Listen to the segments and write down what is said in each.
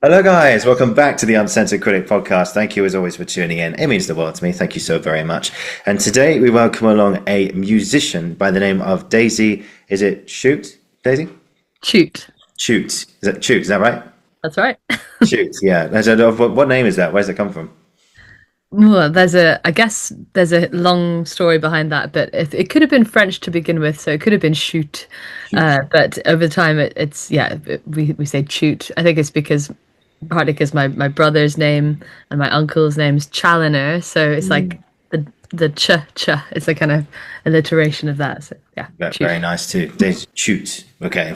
Hello, guys. Welcome back to the Uncensored Critic podcast. Thank you, as always, for tuning in. It means the world to me. Thank you so very much. And today we welcome along a musician by the name of Daisy. Is it Chute, Daisy? Chute. Chute. Is that Chute? Is that right? That's right. Chute. Yeah. What name is that? Where's it come from? Well, I guess there's a long story behind that, but it could have been French to begin with, so it could have been Chute. Chute. But over time, we say Chute. I think it's partly because my brother's name and my uncle's name's Challoner, so it's like the ch. It's a kind of alliteration of that. So yeah, Chute. Very nice too. Daisy Chute. Okay.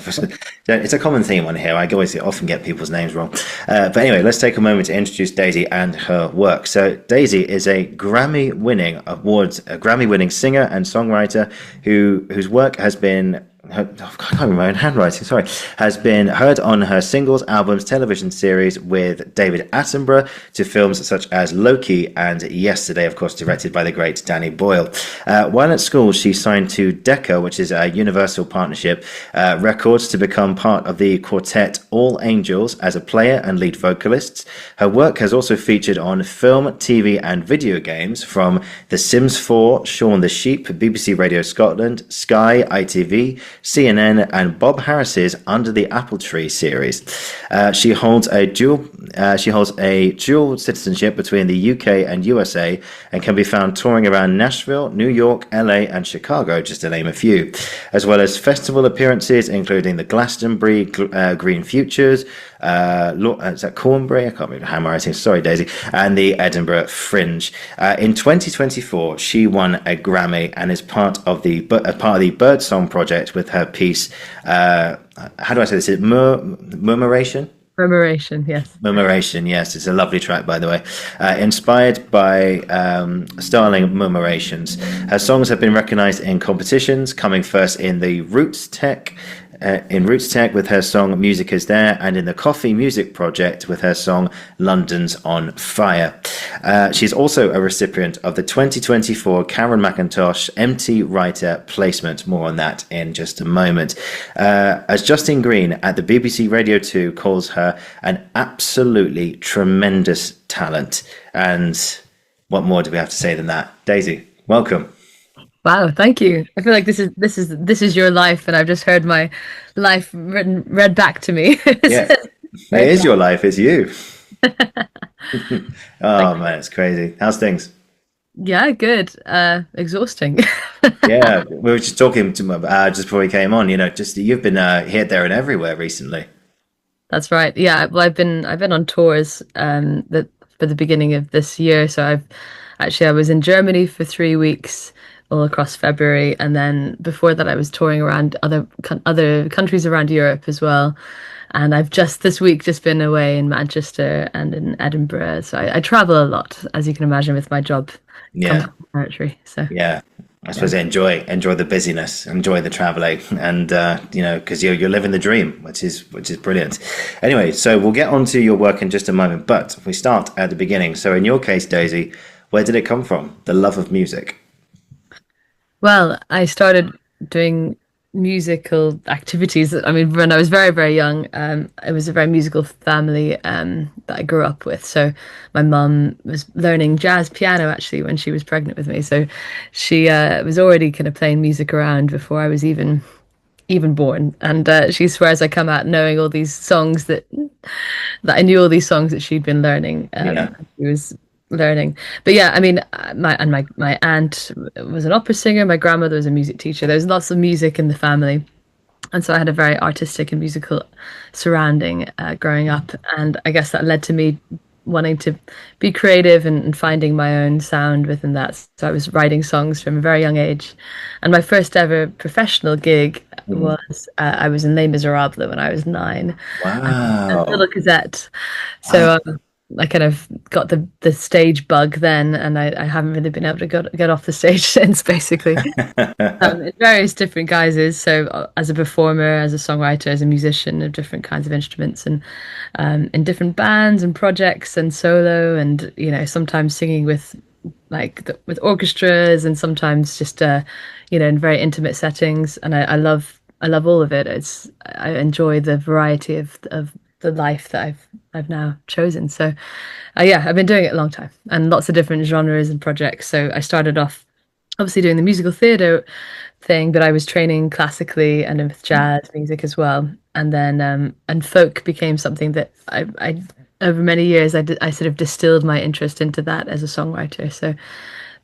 It's a common theme on here. I always often get people's names wrong. But anyway, let's take a moment to introduce Daisy and her work. So Daisy is a Grammy-winning singer and songwriter whose work has been I can't read my own handwriting, sorry, has been heard on her singles, albums, television series with David Attenborough, to films such as Loki and Yesterday, of course, directed by the great Danny Boyle. While at school, she signed to Decca, which is a Universal Partnership Records, to become part of the quartet All Angels as a player and lead vocalist. Her work has also featured on film, TV, and video games from The Sims 4, Shaun the Sheep, BBC Radio Scotland, Sky, ITV, CNN, and Bob Harris's Under the Apple Tree series. She holds a dual citizenship between the UK and USA, and can be found touring around Nashville, New York, LA, and Chicago, just to name a few, as well as festival appearances including the Glastonbury Green Futures, is that Cornbury? I can't remember how I'm writing. Sorry, Daisy. And the Edinburgh Fringe. In 2024, she won a Grammy and is part of the Birdsong Project with her piece. How do I say this? Is it Murmuration? Murmuration, yes. Murmuration, yes. It's a lovely track, by the way. Inspired by starling murmurations. Her songs have been recognised in competitions, coming first in the Roots Tech with her song Music Is There, and in the Coffee Music Project with her song London's on Fire. She's also a recipient of the 2024 Karen McIntosh MT Writer Placement. More on that in just a moment. As Justine Green at the BBC Radio 2 calls her an absolutely tremendous talent. And what more do we have to say than that? Daisy, welcome. Wow, thank you. I feel like this is your life, and I've just heard my life read back to me. Yeah, it is your life. It's you. Oh man, it's crazy. How's things? Yeah, good. Exhausting. Yeah, we were just talking just before we came on. Just you've been here, there, and everywhere recently. That's right. Yeah, well, I've been on tours for the beginning of this year. So I was in Germany for 3 weeks, all across February, and then before that I was touring around other countries around Europe as well. And I've just this week just been away in Manchester and in Edinburgh. So I travel a lot, as you can imagine, with my job. Yeah, territory. So yeah. I suppose enjoy the busyness, enjoy the traveling, and because you're living the dream, which is brilliant. Anyway, so we'll get onto your work in just a moment, but we start at the beginning. So in your case, Daisy, where did it come from? The love of music. Well, I started doing musical activities. I mean, when I was very, very young, it was a very musical family that I grew up with. So my mum was learning jazz piano actually when she was pregnant with me. So she was already kind of playing music around before I was even born. And she swears I come out knowing all these songs that I knew all these songs that she'd been learning. Yeah. She was learning. But yeah, I mean, my aunt was an opera singer, my grandmother was a music teacher. There was lots of music in the family, and so I had a very artistic and musical surrounding growing up, and I guess that led to me wanting to be creative and finding my own sound within that. So I was writing songs from a very young age, and my first ever professional gig was I was in Les Miserables when I was 9. Wow. A little cassette. So I kind of got the stage bug then, and I haven't really been able to get off the stage since, basically, in various different guises. So as a performer, as a songwriter, as a musician of different kinds of instruments, and in different bands and projects and solo, and sometimes singing with with orchestras, and sometimes just in very intimate settings. And I love all of it. I enjoy the variety of the life that I've now chosen. So yeah, I've been doing it a long time and lots of different genres and projects. So I started off obviously doing the musical theatre thing, but I was training classically and with jazz music as well. And then and folk became something that I over many years I sort of distilled my interest into that as a songwriter. So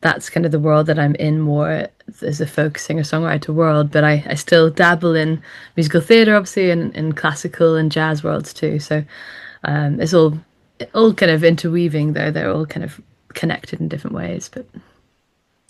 that's kind of the world that I'm in more as a folk singer-songwriter world. But I still dabble in musical theatre, obviously, and in classical and jazz worlds too. So it's all kind of interweaving though. They're all kind of connected in different ways. But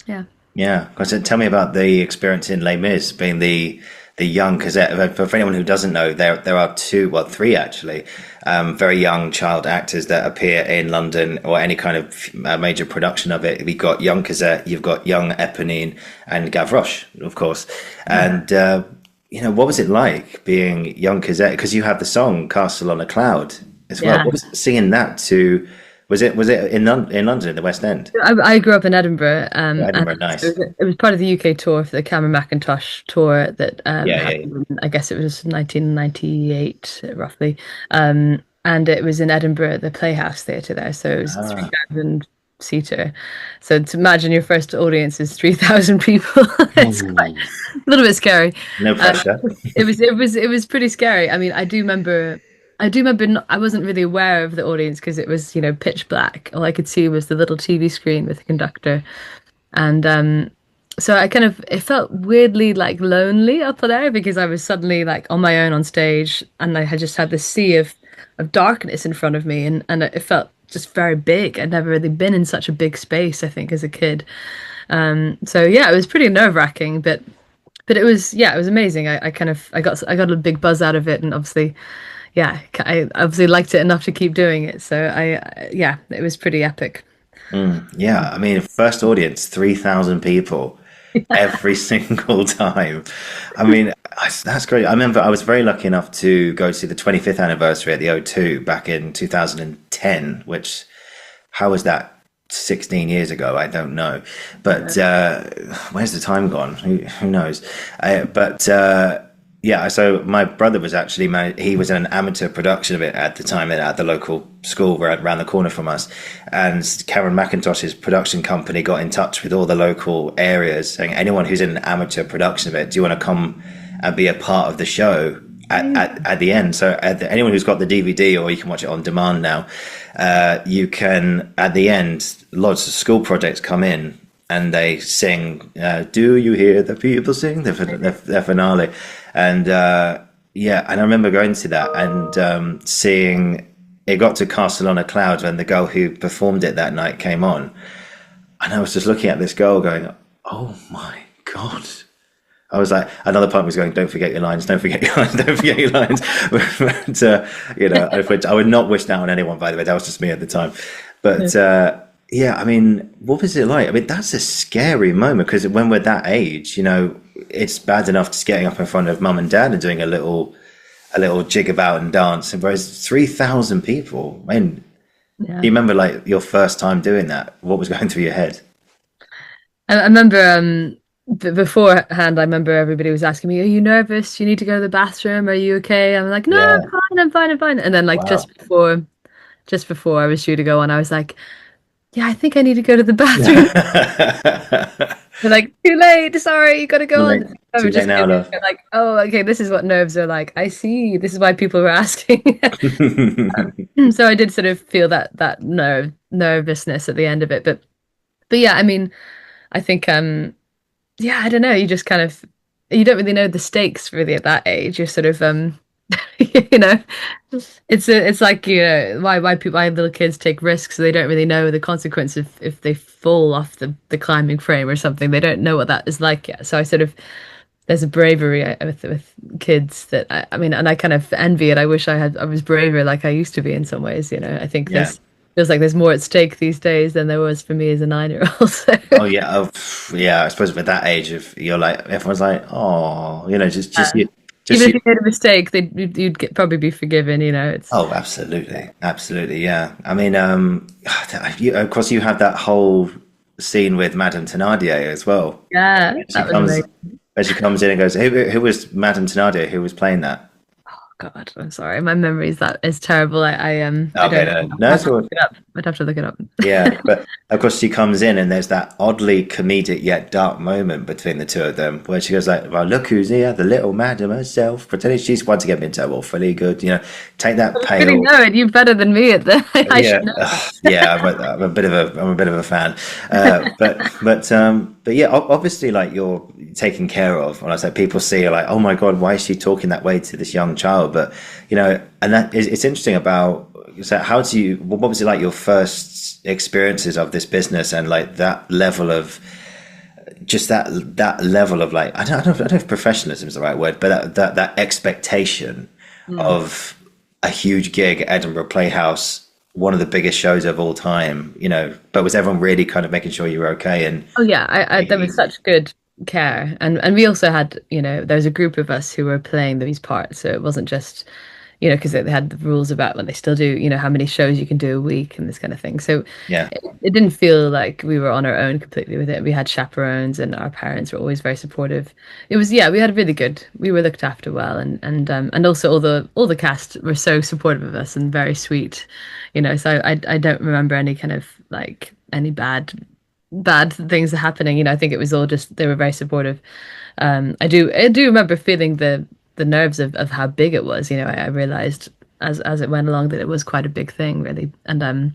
yeah. Yeah, because tell me about the experience in Les Mis, being the young, because for anyone who doesn't know, there are three actually, very young child actors that appear in London or any kind of major production of it. We've got young Cosette, you've got young Eponine, and Gavroche, of course. And what was it like being young Cosette? Because you have the song "Castle on a Cloud" as well. Yeah. What was singing that to? Was it in London, in the West End? I grew up in Edinburgh. Edinburgh, And nice. it was part of the UK tour for the Cameron Mackintosh tour that Yeah. happened, I guess it was 1998 roughly. And it was in Edinburgh, the Playhouse Theatre there. So it was Ah, 3,000 seater. So to imagine your first audience is 3,000 people, it's quite ooh, a little bit scary. no pressure. It was pretty scary. I mean, I wasn't really aware of the audience because it was, pitch black. All I could see was the little TV screen with the conductor. And so it felt weirdly like lonely up there because I was suddenly like on my own on stage and I had just had this sea of darkness in front of me and it felt just very big. I'd never really been in such a big space, I think, as a kid. So yeah, it was pretty nerve-wracking, but it was amazing. I got a big buzz out of it, and obviously, yeah, I obviously liked it enough to keep doing it. So yeah, it was pretty epic. Yeah, I mean, first audience, 3,000 people every single time. I mean, that's great. I remember I was very lucky enough to go see the 25th anniversary at the O2 back in 2010, which, how was that? 16 years ago, I don't know. But where's the time gone? Who knows? But yeah, so my brother was actually he was in an amateur production of it at the time at the local school right around the corner from us. And Karen McIntosh's production company got in touch with all the local areas saying, anyone who's in an amateur production of it, do you want to come and be a part of the show at the end? So anyone who's got the DVD, or you can watch it on demand now, you can, at the end, lots of school projects come in and they sing, do you hear the people sing, their finale. And yeah, and I remember going to that and seeing it got to Castle on a Cloud when the girl who performed it that night came on. And I was just looking at this girl going, oh my God. I was like, another part was going, don't forget your lines, don't forget your lines, don't forget your lines. But, I would not wish that on anyone, by the way. That was just me at the time. But yeah, I mean, what was it like? I mean, that's a scary moment because when we're that age, it's bad enough just getting up in front of mum and dad and doing a little jig about and dance. And whereas 3,000 people, I mean, Yeah. do you remember like your first time doing that? What was going through your head? I remember beforehand, I remember everybody was asking me, "Are you nervous? Do you need to go to the bathroom? Are you okay?" I'm like, "No, Yeah. I'm fine. I'm fine. I'm fine." And then, like Wow. just before I was due to go on, I was like, "Yeah, I think I need to go to the bathroom." They're like, "Too late. Sorry, you got to go Like, on." I too was late just now, love. like, "Oh, okay. This is what nerves are like. I see. This is why people were asking." So I did sort of feel that nervousness at the end of it, but yeah, I mean, I think yeah, I don't know. You just kind of you don't really know the stakes really at that age. You're sort of you know, it's like why little kids take risks. So they don't really know the consequence if they fall off the climbing frame or something. They don't know what that is like yet. So I sort of there's a bravery with kids that I mean, and I kind of envy it. I wish I was braver like I used to be in some ways. I think Yeah. there's feels like there's more at stake these days than there was for me as a 9-year-old. So. Oh yeah, yeah. I suppose with that age, if you're like, everyone's like, oh, just you, just Even if you. you made a mistake, probably be forgiven. It's Oh, absolutely, absolutely, yeah. I mean, of course, you have that whole scene with Madame Thénardier as well. yeah, She that was comes, amazing. as she comes in and goes, who was Madame Thénardier? Who was playing that? God, I'm sorry. My memory is that is terrible. I Okay, don't no, know. no, I'd it's have to all. look it up. I'd have to look it up. Yeah, but of course she comes in and there's that oddly comedic yet dark moment between the two of them where she goes like, "Well, look who's here, the little madam herself," pretending she's wanting to get me into awfully good, take that I really pale. know it. You're better than me at that. I should Yeah, know that. yeah, I'm a bit of a fan, but yeah, obviously, like you're taken care of. When I say people see, like, oh my God, why is she talking that way to this young child? But and that is it's interesting about. So, how do you? What was it like your first experiences of this business and like that level of just that level of like I don't know if professionalism is the right word, but that expectation of a huge gig at Edinburgh Playhouse, one of the biggest shows of all time, but was everyone really kind of making sure you were okay and Oh yeah, I there was such good care, and we also had, there was a group of us who were playing these parts, so it wasn't just, because they had the rules about, when they still do, how many shows you can do a week and this kind of thing. So yeah, it didn't feel like we were on our own completely with it. We had chaperones, and our parents were always very supportive. It was, yeah, we had really good. We were looked after well, and also all the cast were so supportive of us and very sweet, So I don't remember any kind of like any bad things happening. I think it was all just they were very supportive. I do remember feeling the nerves of how big it was. I realized as it went along that it was quite a big thing, really. And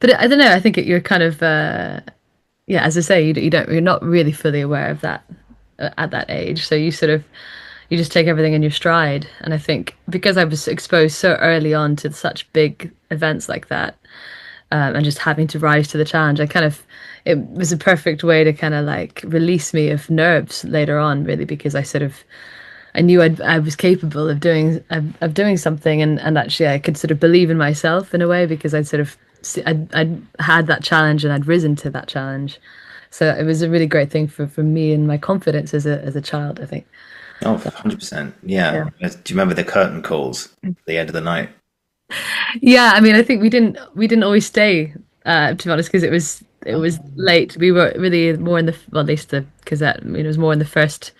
but I don't know. I think you're kind of yeah, as I say, you're not really fully aware of that at that age. So you just take everything in your stride. And I think because I was exposed so early on to such big events like that, and just having to rise to the challenge, it was a perfect way to kind of like release me of nerves later on, really, because I knew I was capable of doing something, and actually I could sort of believe in myself in a way because I'd had that challenge and I'd risen to that challenge. So it was a really great thing for me and my confidence as a child, I think. oh, 100%, yeah. Yeah. Do you remember the curtain calls at the end of the night? Yeah, I mean, I think we didn't always stay, to be honest, because it was late. We were really more in the, well, at least the because that, it was more in the first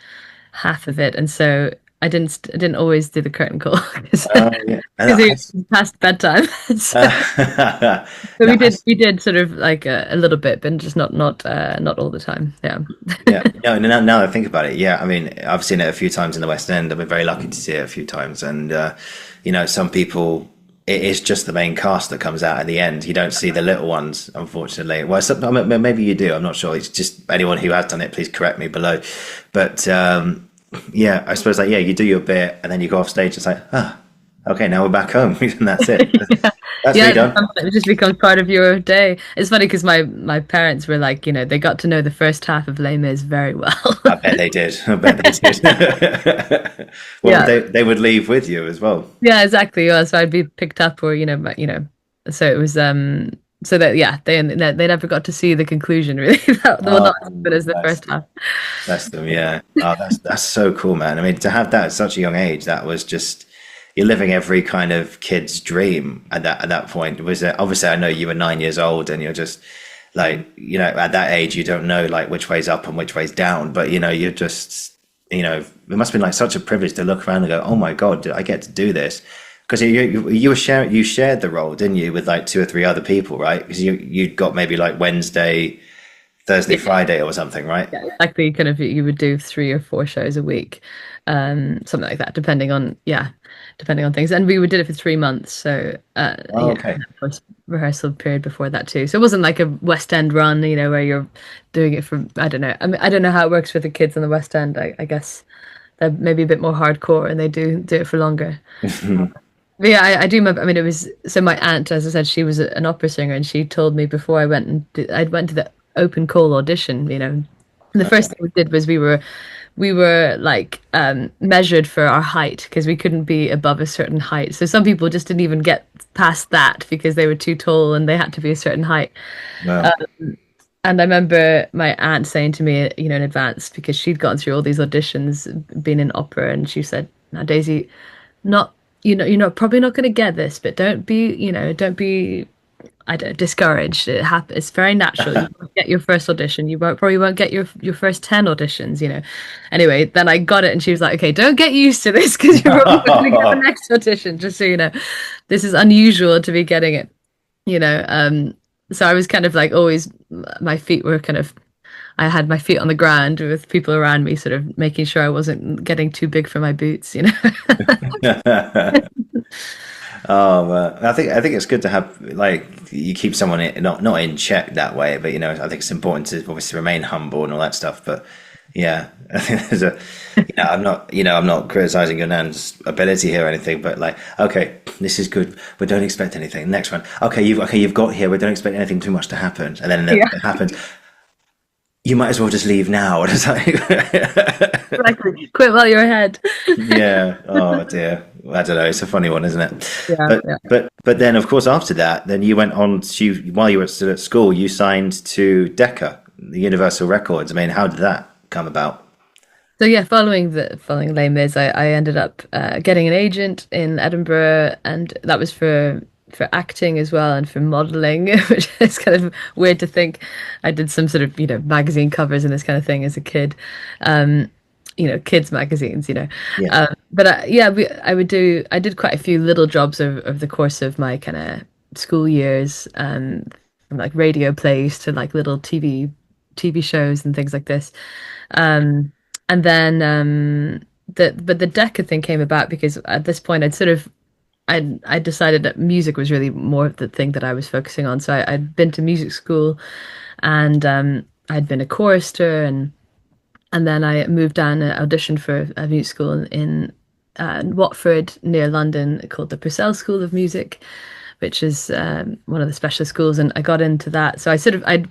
half of it, and so I didn't always do the curtain call because Yeah, it was past bedtime. So, but no, we did sort of like a little bit, but just not all the time. Yeah. yeah, no, no, now I think about it, yeah, I mean, I've seen it a few times in the West End. I've been very lucky to see it a few times, and some people, it is just the main cast that comes out at the end. You don't see the little ones, unfortunately. Well, I mean, maybe you do. I'm not sure. It's just anyone who has done it, please correct me below. But yeah, I suppose like yeah, you do your bit and then you go off stage. It's like okay, now we're back home, and that's it. That's Yeah, me done. it just becomes part of your day. It's funny because my parents were like, they got to know the first half of Les Mis very well. I bet they did. I bet they did. Well, Yeah, they would leave with you as well. yeah, exactly. Yeah, so I'd be picked up, or so it was so that, yeah, they never got to see the conclusion, really. Well, Oh, not as good as the bless, first half. bless them. Yeah. Oh, that's so cool, man. I mean, to have that at such a young age, that was just you're living every kind of kid's dream at that point. Was it, obviously I know you were 9 years old, and you're just like at that age you don't know like which way's up and which way's down, but you're just it must have been like such a privilege to look around and go, oh my God, I get to do this. Because you shared the role, didn't you, with like two or three other people, right? Because you'd got maybe like Wednesday, Thursday, Friday, or something, right? Yeah, exactly. Kind of, you would do 3 or 4 shows a week, something like that, depending on things. And we did it for 3 months, so Oh, okay. of course, rehearsal period before that too. So it wasn't like a West End run, where you're doing it for, I don't know. I mean, I don't know how it works for the kids in the West End. I guess they're maybe a bit more hardcore and they do it for longer. But yeah, I do remember. I mean, it was so my aunt, as I said, she was an opera singer, and she told me before I went to the open call audition. And the first thing we did was we were like measured for our height because we couldn't be above a certain height. So some people just didn't even get past that because they were too tall and they had to be a certain height. Well, And I remember my aunt saying to me, in advance, because she'd gone through all these auditions, been in opera, and she said, "Now, Daisy, not, you're not probably not going to get this, but don't be I don't discouraged. It's very natural. You won't get your first audition. Probably won't get your first 10 auditions. Anyway, then I got it, and she was like, "Okay, don't get used to this because you're probably going to get the next audition. Just so you know, this is unusual to be getting it." So I was kind of like always, my feet were kind of, I had my feet on the ground with people around me, sort of making sure I wasn't getting too big for my boots. Oh, I think it's good to have like you keep someone not in check that way, but I think it's important to obviously remain humble and all that stuff. But yeah, I think there's I'm not criticizing your nan's ability here or anything, but like, okay, this is good. We don't expect anything. Next one, okay, you've got here. We don't expect anything too much to happen, and then Yeah. it happens. You might as well just leave now. And it's like, Exactly. Quit while you're ahead. yeah. Oh dear. I don't know. It's a funny one, isn't it? Yeah, But yeah. but then, of course, after that, then you went on to while you were still at school, you signed to Decca, the Universal Records. I mean, how did that come about? So yeah, following Les Mis, I ended up getting an agent in Edinburgh, and that was for acting as well and for modeling, which is kind of weird to think. I did some sort of magazine covers and this kind of thing as a kid, kids magazines. Yeah. But yeah, I did quite a few little jobs over the course of my kind of school years, from like radio plays to like little TV shows and things like this. And then the Decca thing came about because at this point I decided that music was really more of the thing that I was focusing on. So I'd been to music school, and I'd been a chorister, and then I moved down and auditioned for a music school in Watford near London called the Purcell School of Music, which is one of the specialist schools, and I got into that. So I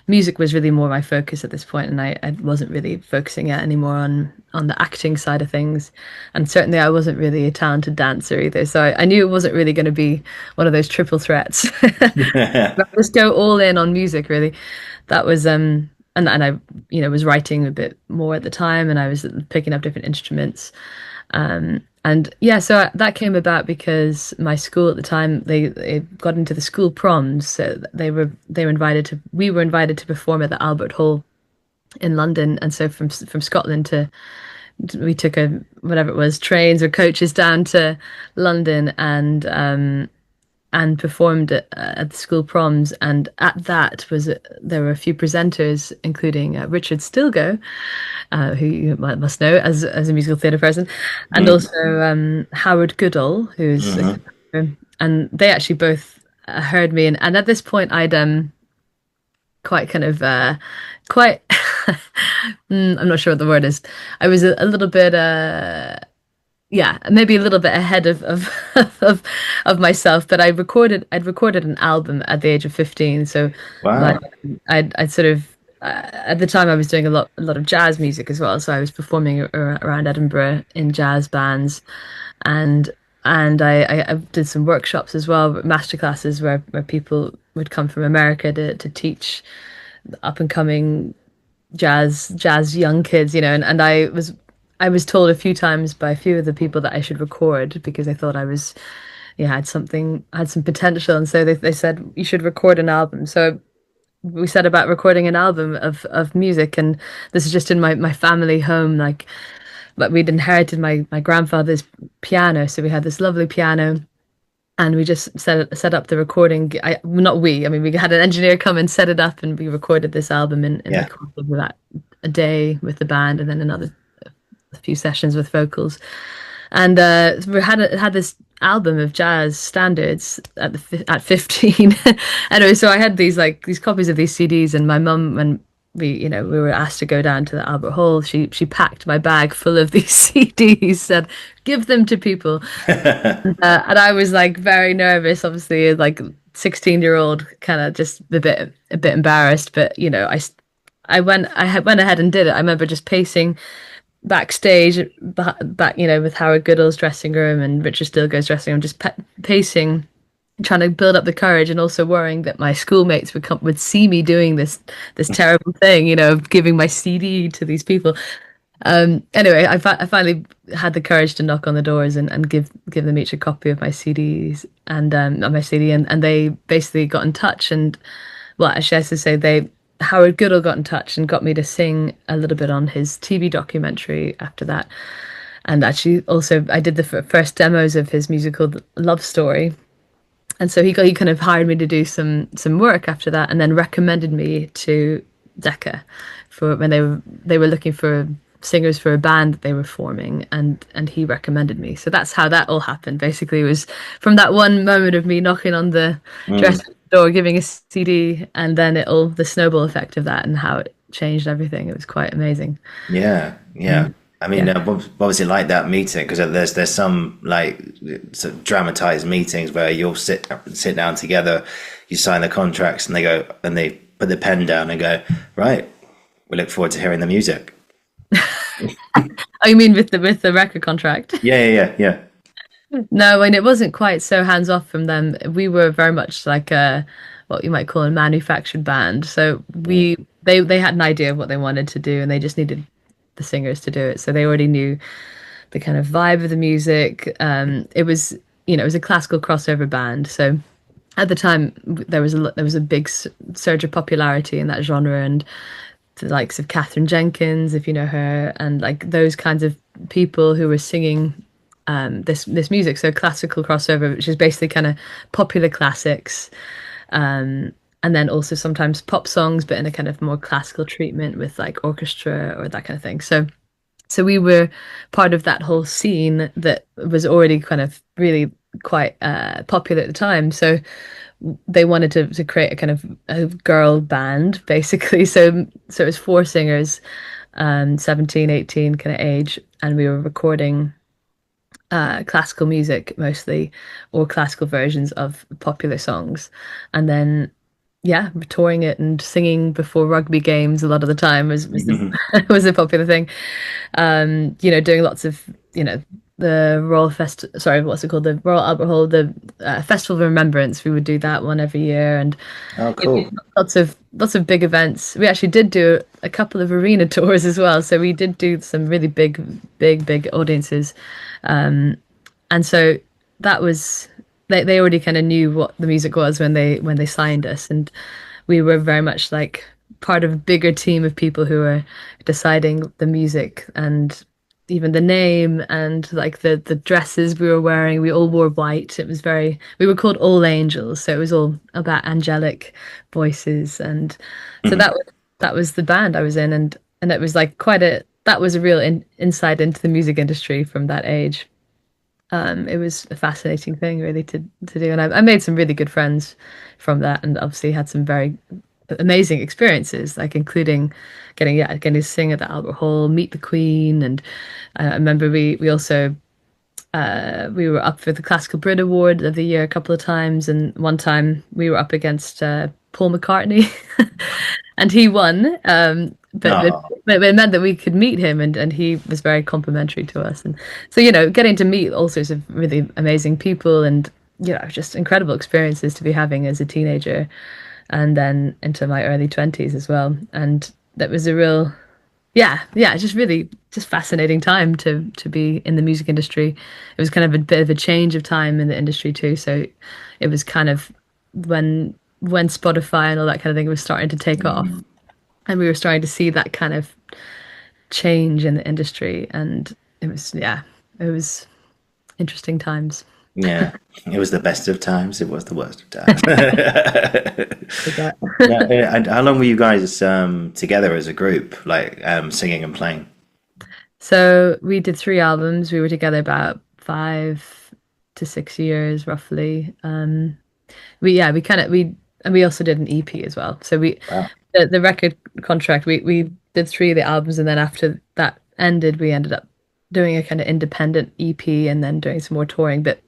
music was really more my focus at this point, and I wasn't really focusing it anymore on the acting side of things, and certainly I wasn't really a talented dancer either. So I knew it wasn't really going to be one of those triple threats. But just go all in on music, really. That was and I was writing a bit more at the time, and I was picking up different instruments. And yeah, so that came about because my school at the time they got into the school proms. So we were invited to perform at the Albert Hall in London, and so from Scotland we took whatever it was, trains or coaches down to London, and performed at the school proms. And at that there were a few presenters, including Richard Stilgoe, who you must know as a musical theatre person, and also Howard Goodall, who's and they actually both heard me, and at this point I'd quite kind of quite I'm not sure what the word is. I was a little bit yeah, maybe a little bit ahead of myself, but I'd recorded an album at the age of 15. So Wow. I'd sort of at the time I was doing a lot of jazz music as well. So I was performing around Edinburgh in jazz bands, and I did some workshops as well, master classes where people would come from America to teach up and coming jazz young kids, and I was told a few times by a few of the people that I should record because they thought I was, had some potential. And so they said, you should record an album. So we set about recording an album of music. And this is just in my family home. But we'd inherited my grandfather's piano. So we had this lovely piano, and we just set up the recording. We had an engineer come and set it up, and we recorded this album in the course of that a day with the band, and then a few sessions with vocals. And we had this album of jazz standards at 15. Anyway, so I had these copies of these CDs, and my mum, when we were asked to go down to the Albert Hall, she packed my bag full of these CDs, said give them to people. And I was very nervous, obviously, 16-year-old, kind of just a bit embarrassed, but I went ahead and did it. I remember just pacing backstage back with Howard Goodall's dressing room and Richard Stilgoe's dressing room, just pacing, trying to build up the courage, and also worrying that my schoolmates would see me doing this terrible thing, of giving my CD to these people. Anyway, I finally had the courage to knock on the doors and give them each a copy of my CDs and my CD, and they basically got in touch. And well, actually, I should say they Howard Goodall got in touch and got me to sing a little bit on his TV documentary after that. And actually, also, I did the first demos of his musical Love Story. And so he kind of hired me to do some work after that, and then recommended me to Decca for when they were looking for singers for a band that they were forming, and he recommended me. So that's how that all happened. Basically, it was from that one moment of me knocking on the dressing door, giving a CD, and then the snowball effect of that and how it changed everything. It was quite amazing. Yeah, yeah. I mean, obviously, like that meeting, because there's some like sort of dramatized meetings where you'll sit down together, you sign the contracts, and they put the pen down and go, right, we look forward to hearing the music. Oh, you mean with the record contract? Yeah. No, I mean, it wasn't quite so hands off from them. We were very much like a what you might call a manufactured band. So they had an idea of what they wanted to do, and they just needed the singers to do it. So they already knew the kind of vibe of the music. It was it was a classical crossover band. So at the time there was a big surge of popularity in that genre, and the likes of Catherine Jenkins, if you know her, and like those kinds of people who were singing this music. So classical crossover, which is basically kind of popular classics, and then also sometimes pop songs, but in a kind of more classical treatment with like orchestra or that kind of thing. So we were part of that whole scene that was already kind of really quite popular at the time. So they wanted to create a kind of a girl band, basically. So it was four singers, 17, 18 kind of age, and we were recording classical music mostly, or classical versions of popular songs, and then touring it and singing before rugby games a lot of the time was a popular thing. Doing lots of the the Royal Albert Hall, the Festival of Remembrance. We would do that one every year, and Oh, cool. lots of big events. We actually did do a couple of arena tours as well, so we did do some really big audiences, and so that was they already kind of knew what the music was when they signed us, and we were very much like part of a bigger team of people who were deciding the music and even the name and like the dresses we were wearing. We all wore white. We were called All Angels, so it was all about angelic voices, and so that was the band I was in, and it was like that was a real insight into the music industry from that age. It was a fascinating thing really to do, and I made some really good friends from that, and obviously had some very amazing experiences, like including getting to sing at the Albert Hall, meet the Queen, and I remember we also we were up for the Classical Brit Award of the year a couple of times, and one time we were up against Paul McCartney, and he won. But it meant that we could meet him, and he was very complimentary to us, and so getting to meet all sorts of really amazing people, and just incredible experiences to be having as a teenager, and then into my early 20s as well. And that was a real just fascinating time to be in the music industry. It was kind of a bit of a change of time in the industry too, so it was kind of when Spotify and all that kind of thing was starting to take off, and we were starting to see that kind of change in the industry, and it was interesting times. Yeah, it was the best of times. It was the worst of times. And how long were you guys together as a group, like singing and playing? So we did 3 albums. We were together about 5 to 6 years roughly. We also did an EP as well. So Wow. the record contract, we did 3 of the albums, and then after that ended, we ended up doing a kind of independent EP and then doing some more touring. But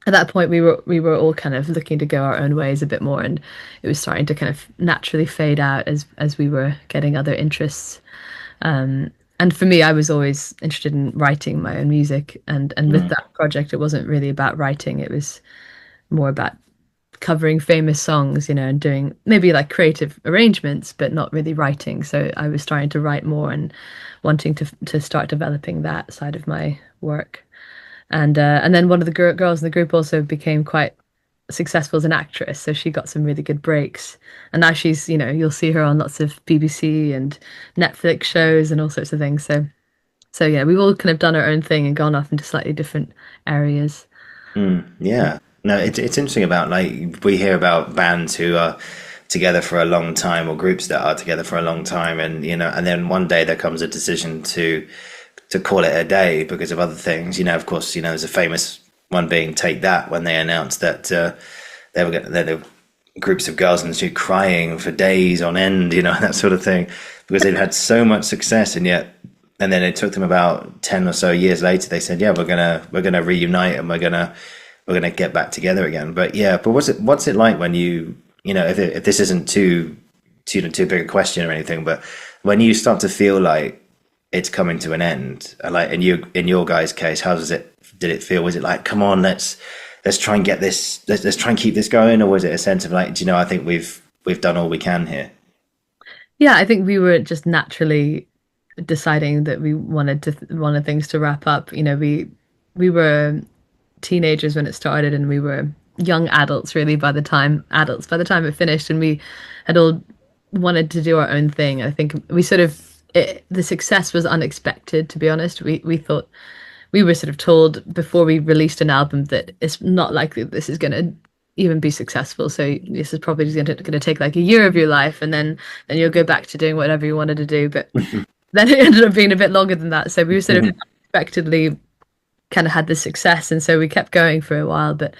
at that point, we were all kind of looking to go our own ways a bit more, and it was starting to kind of naturally fade out as we were getting other interests. And for me, I was always interested in writing my own music, and with that project, it wasn't really about writing. It was more about covering famous songs, and doing maybe like creative arrangements, but not really writing. So I was starting to write more and wanting to start developing that side of my work. And then one of the girls in the group also became quite successful as an actress, so she got some really good breaks. And now she's, you'll see her on lots of BBC and Netflix shows and all sorts of things. So yeah, we've all kind of done our own thing and gone off into slightly different areas. Yeah. No, it's interesting about, like, we hear about bands who are together for a long time, or groups that are together for a long time, and and then one day there comes a decision to call it a day because of other things. Of course, there's a famous one being Take That, when they announced that there were groups of girls in the street crying for days on end, that sort of thing, because they'd had so much success, and then it took them about 10 or so years later, they said, yeah, we're gonna reunite, and we're gonna get back together again. But what's it like when if this isn't too big a question or anything, but when you start to feel like it's coming to an end, like in your guys' case, did it feel? Was it like, come on, let's try and get this, let's try and keep this going, or was it a sense of like, I think we've done all we can here? Yeah, I think we were just naturally deciding that we wanted things to wrap up. We were teenagers when it started, and we were young adults really by the time it finished, and we had all wanted to do our own thing. I think we sort of the success was unexpected, to be honest. We thought, we were sort of told before we released an album that it's not likely that this is going to even be successful. So this is probably just going to take like a year of your life, and then you'll go back to doing whatever you wanted to do. But then it ended up being a bit longer than that. So we were sort of unexpectedly kind of had this success, and so we kept going for a while. But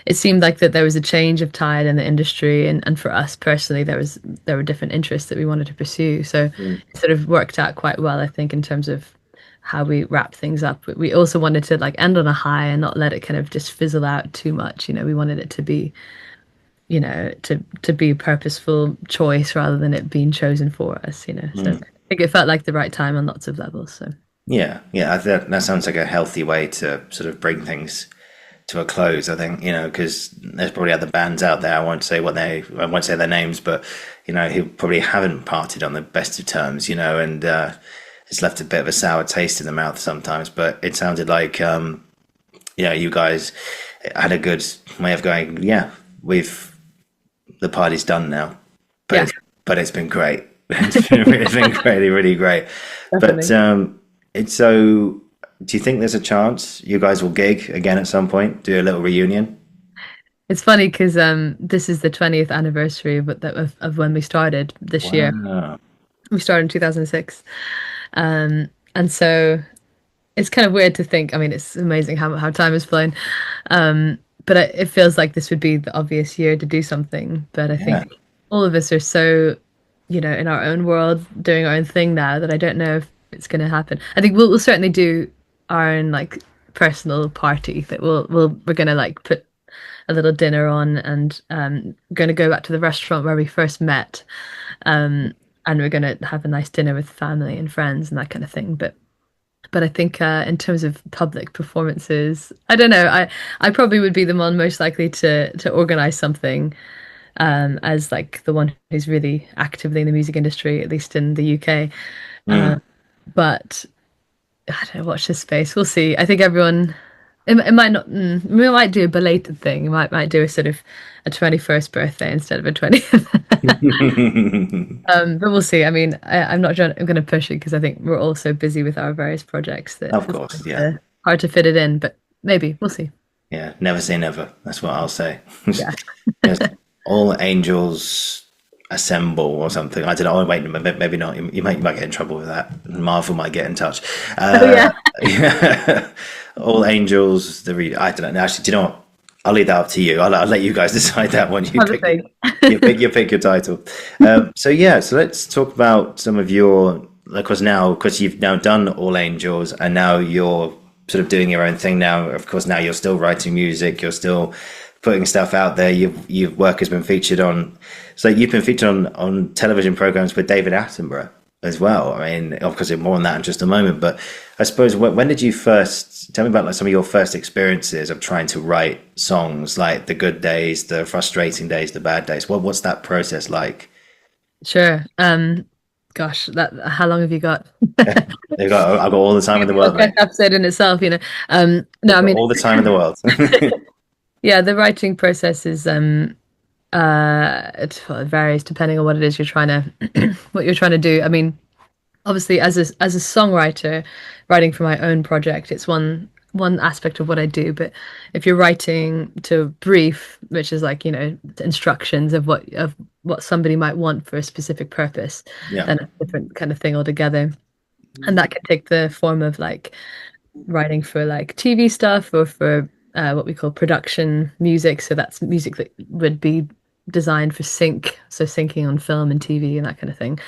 it seemed like that there was a change of tide in the industry, and for us personally, there were different interests that we wanted to pursue. So it sort of worked out quite well, I think, in terms of how we wrap things up. But we also wanted to like end on a high and not let it kind of just fizzle out too much. We wanted it to be, to be a purposeful choice rather than it being chosen for us. So I think it felt like the right time on lots of levels. So yeah, that sounds like a healthy way to sort of bring things to a close, I think, because there's probably other bands out there, I won't say their names, but who probably haven't parted on the best of terms, and it's left a bit of a sour taste in the mouth sometimes. But it sounded like you guys had a good way of going, the party's done now, but it's been great. It's been really, really great. Definitely. But do you think there's a chance you guys will gig again at some point, do a little reunion? It's funny because this is the 20th anniversary of when we started this year. We started in 2006. And so it's kind of weird to think, I mean, it's amazing how time has flown. But it feels like this would be the obvious year to do something. But I think all of us are so, in our own world, doing our own thing now, that I don't know if it's going to happen. I think we'll certainly do our own like personal party that we're gonna like put a little dinner on, and gonna go back to the restaurant where we first met, and we're gonna have a nice dinner with family and friends and that kind of thing. But I think in terms of public performances, I don't know. I probably would be the one most likely to organize something, as like the one who's really actively in the music industry, at least in the UK. But I don't know, watch this space. We'll see. I think everyone, it might not, we might do a belated thing. We might do a sort of a 21st birthday instead of a 20th. But we'll see. I mean, I'm going to push it because I think we're all so busy with our various projects that of course, hard to fit it in, but maybe we'll see. Yeah, never say never. That's what I'll say. Yeah. All angels assemble or something. I don't know. Wait, maybe not. You might get in trouble with that. Marvel might get in touch. All angels. I don't know. Actually, do you know what? I'll leave that up to you. I'll let you guys decide that one. You pick your title. So let's talk about some of your. Of course, you've now done All Angels, and now you're sort of doing your own thing. Now, of course, now you're still writing music. You're still putting stuff out there. Your work has been featured on. So you've been featured on television programs with David Attenborough. as well. I mean, of course, more on that in just a moment. But I suppose when did you first tell me about like some of your first experiences of trying to write songs, like the good days, the frustrating days, the bad days? What's that process like? Sure. Gosh, that how long have you got? I've got all the time in the world, Okay, mate. episode in itself, you know. No, I've I got mean, all the time in the world. yeah, the writing process is it varies depending on what it is you're trying to what you're trying to do. I mean, obviously as a songwriter, writing for my own project, it's one aspect of what I do. But if you're writing to brief, which is like, you know, instructions of what somebody might want for a specific purpose, Yeah. then it's a different kind of thing altogether. And that can take the form of like writing for like TV stuff or for what we call production music. So that's music that would be designed for sync, so syncing on film and TV and that kind of thing,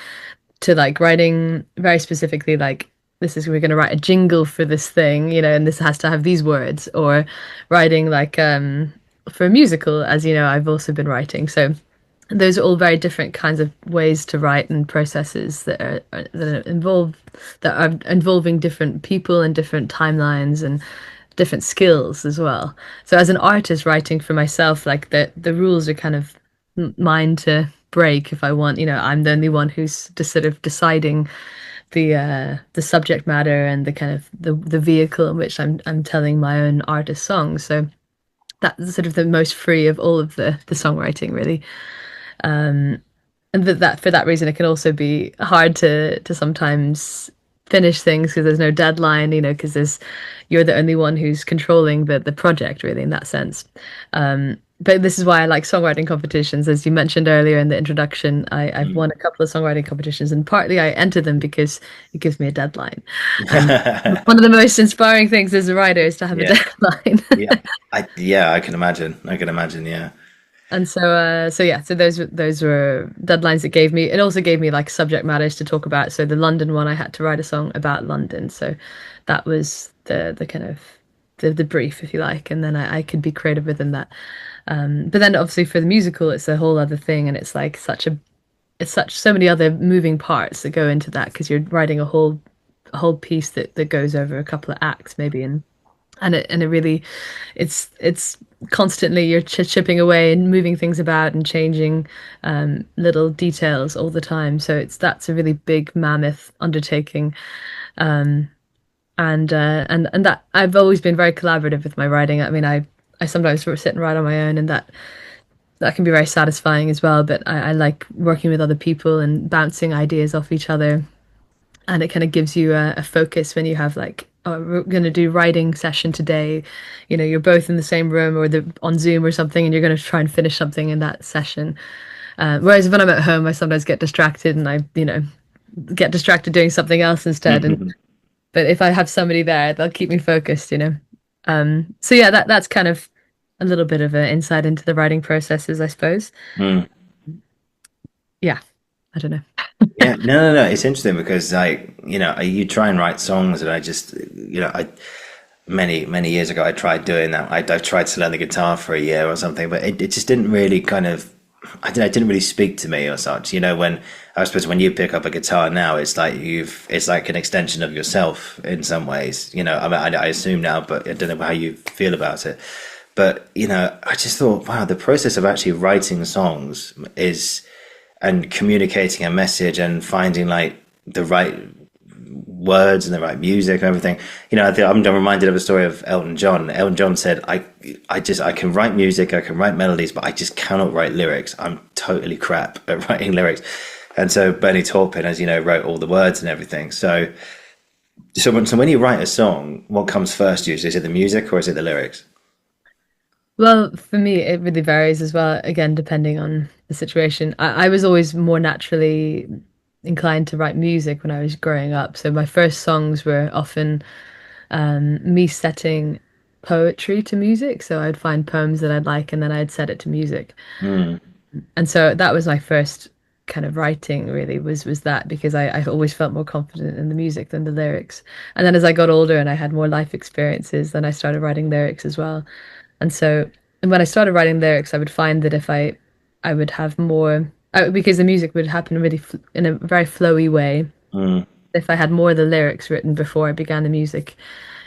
to like writing very specifically like this is we're going to write a jingle for this thing, you know, and this has to have these words, or writing like for a musical, as you know, I've also been writing. So those are all very different kinds of ways to write and processes that are involving different people and different timelines and different skills as well. So as an artist writing for myself, like the rules are kind of mine to break if I want. You know, I'm the only one who's just sort of deciding the subject matter and the kind of the vehicle in which I'm telling my own artist songs. So that's sort of the most free of all of the songwriting, really. And that for that reason, it can also be hard to sometimes finish things because there's no deadline, you know, because there's you're the only one who's controlling the project, really, in that sense. But this is why I like songwriting competitions. As you mentioned earlier in the introduction, I've won a couple of songwriting competitions, and partly I enter them because it gives me a deadline. And one of the most inspiring things as a writer is to have a Yeah. deadline. Yeah. I can imagine. I can imagine, yeah. And so yeah, so those were deadlines it gave me. It also gave me like subject matters to talk about. So the London one, I had to write a song about London. So that was the kind of the brief, if you like, and then I could be creative within that. But then obviously for the musical, it's a whole other thing, and it's like it's such so many other moving parts that go into that because you're writing a whole piece that goes over a couple of acts maybe, and it really it's constantly you're chipping away and moving things about and changing little details all the time. So that's a really big mammoth undertaking. And that I've always been very collaborative with my writing. I mean, I sometimes sit and write on my own, and that can be very satisfying as well. But I like working with other people and bouncing ideas off each other, and it kind of gives you a focus when you have like, oh, we're going to do writing session today. You know, you're both in the same room or on Zoom or something, and you're going to try and finish something in that session. Whereas when I'm at home, I sometimes get distracted, and I, you know, get distracted doing something else instead. And but if I have somebody there, they'll keep me focused, you know. So yeah, that's kind of a little bit of an insight into the writing processes, I suppose. Mm. Yeah, I don't know. Yeah, no. It's interesting because, like, you try and write songs, and I just, I many years ago I tried doing that. I've tried to learn the guitar for a year or something, but it just didn't really kind of, it didn't really speak to me or such. You know, when I suppose when you pick up a guitar now, it's like it's like an extension of yourself in some ways. You know, I mean, I assume now, but I don't know how you feel about it. But I just thought, wow, the process of actually writing songs is and communicating a message and finding like the right words and the right music and everything. I'm reminded of a story of Elton John. Elton John said, I can write music, I can write melodies, but I just cannot write lyrics. I'm totally crap at writing lyrics. And so Bernie Taupin, as you know, wrote all the words and everything. So when you write a song, what comes first usually? Is it the music or is it the lyrics? Well, for me, it really varies as well, again, depending on the situation. I was always more naturally inclined to write music when I was growing up. So my first songs were often me setting poetry to music. So I'd find poems that I'd like, and then I'd set it to music. Mm. And so that was my first kind of writing, really, was that, because I always felt more confident in the music than the lyrics. And then as I got older and I had more life experiences, then I started writing lyrics as well. And so, and when I started writing lyrics, I would find that if I would have more, because the music would happen really in a very flowy way. Mm. If I had more of the lyrics written before I began the music,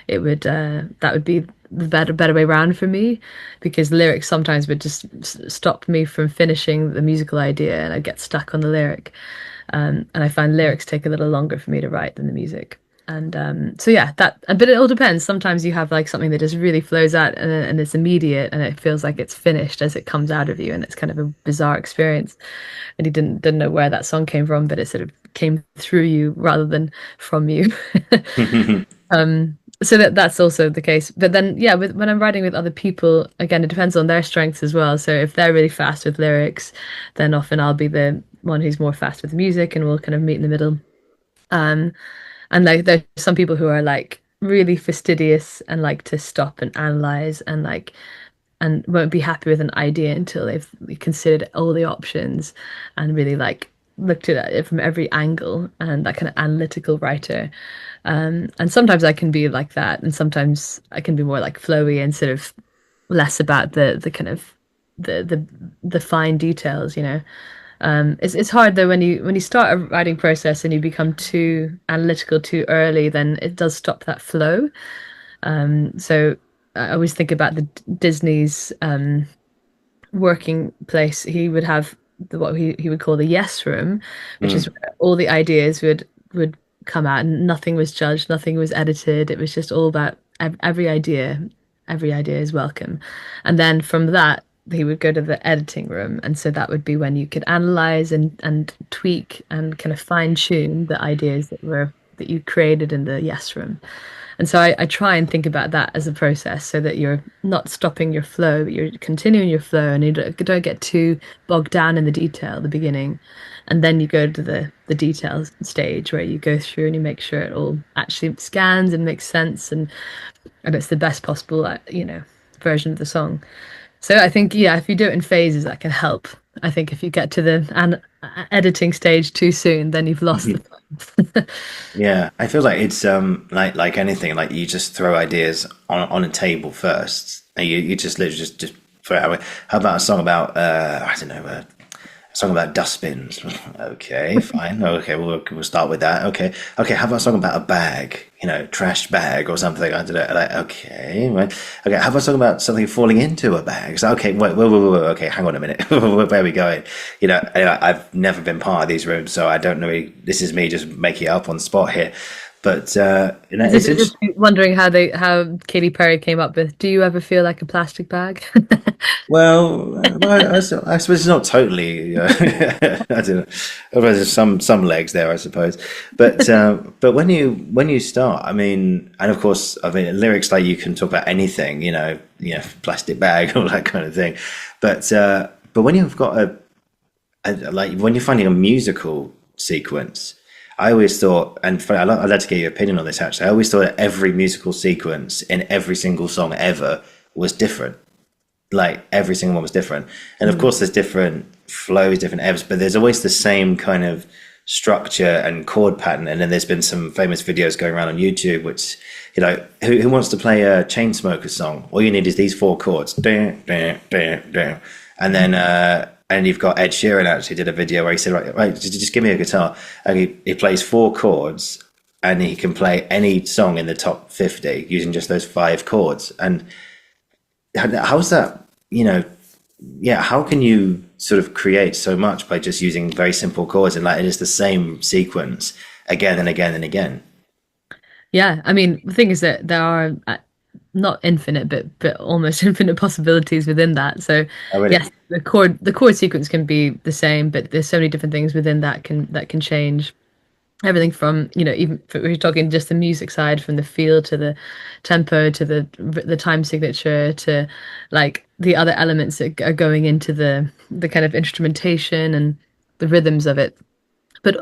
it would that would be the better way around for me, because lyrics sometimes would just stop me from finishing the musical idea, and I'd get stuck on the lyric. And I find lyrics take a little longer for me to write than the music. And so yeah, that, but it all depends. Sometimes you have like something that just really flows out, and it's immediate, and it feels like it's finished as it comes out of you, and it's kind of a bizarre experience. And you didn't know where that song came from, but it sort of came through you rather than from you. So that's also the case. But then yeah, when I'm writing with other people, again, it depends on their strengths as well. So if they're really fast with lyrics, then often I'll be the one who's more fast with music, and we'll kind of meet in the middle. And like there's some people who are like really fastidious and like to stop and analyze, and like and won't be happy with an idea until they've considered all the options and really like looked at it from every angle, and that kind of analytical writer. And sometimes I can be like that, and sometimes I can be more like flowy and sort of less about the kind of the fine details, you know. It's hard though when you start a writing process and you become too analytical too early, then it does stop that flow. So I always think about the Disney's working place. He would have what he would call the yes room, which is where all the ideas would come out, and nothing was judged, nothing was edited. It was just all about every idea. Every idea is welcome. And then from that, he would go to the editing room, and so that would be when you could analyze and tweak and kind of fine tune the ideas that you created in the yes room. And so I try and think about that as a process, so that you're not stopping your flow, but you're continuing your flow, and you don't get too bogged down in the detail at the beginning. And then you go to the details stage, where you go through and you make sure it all actually scans and makes sense, and it's the best possible, version of the song. So I think, yeah, if you do it in phases, that can help. I think if you get to the editing stage too soon, then you've lost the fun. Yeah, I feel like it's like anything, like you just throw ideas on a table first, and you just literally just throw it out. How about a song about I don't know, a song about dustbins? Okay, fine. Okay, we'll start with that. Okay. How about a song about a bag? Trash bag or something. I don't know. Like, okay, right. Okay. How about a song about something falling into a bag? So, okay, wait. Okay, hang on a minute. Where are we going? Anyway, I've never been part of these rooms, so I don't know. This is me just making it up on the spot here. But it's just wondering how Katy Perry came up with "Do you ever feel like a plastic bag?" Well, I suppose it's not totally. I don't know. There's some legs there, I suppose. But when you start, I mean, and of course, I mean, lyrics, like you can talk about anything, plastic bag, all that kind of thing. But when you've got like when you're finding a musical sequence, I always thought, and I'd like to get your opinion on this actually. I always thought that every musical sequence in every single song ever was different. Like every single one was different. And of course there's different flows, different ebbs, but there's always the same kind of structure and chord pattern. And then there's been some famous videos going around on YouTube, which, who wants to play a Chainsmokers song? All you need is these 4 chords. And then and you've got Ed Sheeran actually did a video where he said, right, just give me a guitar. And he plays 4 chords, and he can play any song in the top 50 using just those 5 chords. And how's that, how can you sort of create so much by just using very simple chords, and like it is the same sequence again and again and again? Yeah, I mean, the thing is that there are not infinite, but almost infinite possibilities within that. So really? Yes, the chord sequence can be the same, but there's so many different things within that can change. Everything from, even if we're talking just the music side, from the feel to the tempo to the time signature to like the other elements that are going into the kind of instrumentation and the rhythms of it. But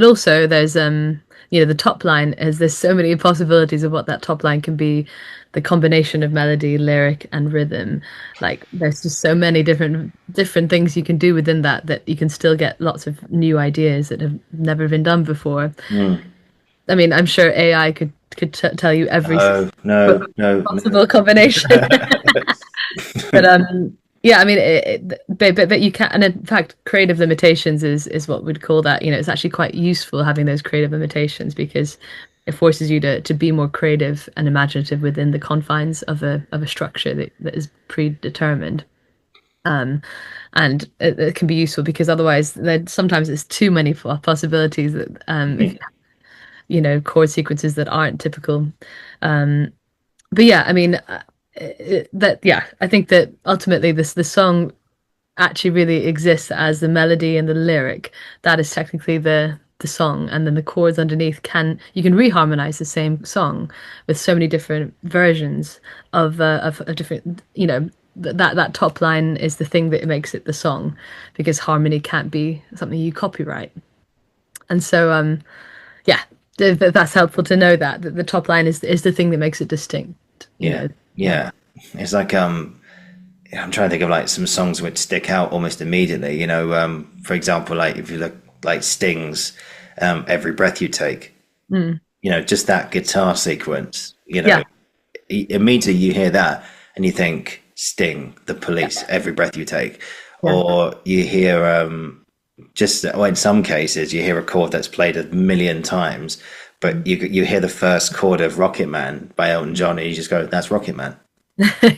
also there's the top line is, there's so many possibilities of what that top line can be, the combination of melody, lyric and rhythm. Like there's just so many different things you can do within that you can still get lots of new ideas that have never been done before. I mean, I'm sure AI could tell you every no possible combination. But Yeah, I mean, but you can, and in fact, creative limitations is what we'd call that. You know, it's actually quite useful having those creative limitations because it forces you to be more creative and imaginative within the confines of a structure that is predetermined. Um, and it can be useful because otherwise, then sometimes it's too many possibilities that if you know chord sequences that aren't typical. Um, but yeah, I mean, that yeah, I think that ultimately the song actually really exists as the melody and the lyric. That is technically the song, and then the chords underneath can you can reharmonize the same song with so many different versions of a different you know that top line is the thing that makes it the song because harmony can't be something you copyright. And so yeah, that's helpful to know that the top line is the thing that makes it distinct, you Yeah, know. Yeah. yeah. It's like I'm trying to think of like some songs which stick out almost immediately. For example, like if you look like Sting's "Every Breath You Take," Mm. just that guitar sequence. Yeah. Immediately you hear that and you think Sting, The Police, "Every Breath You Take," Yeah. or you hear well, in some cases you hear a chord that's played a million times, but you hear the first chord of Rocket Man by Elton John and you just go, "That's Rocket Man."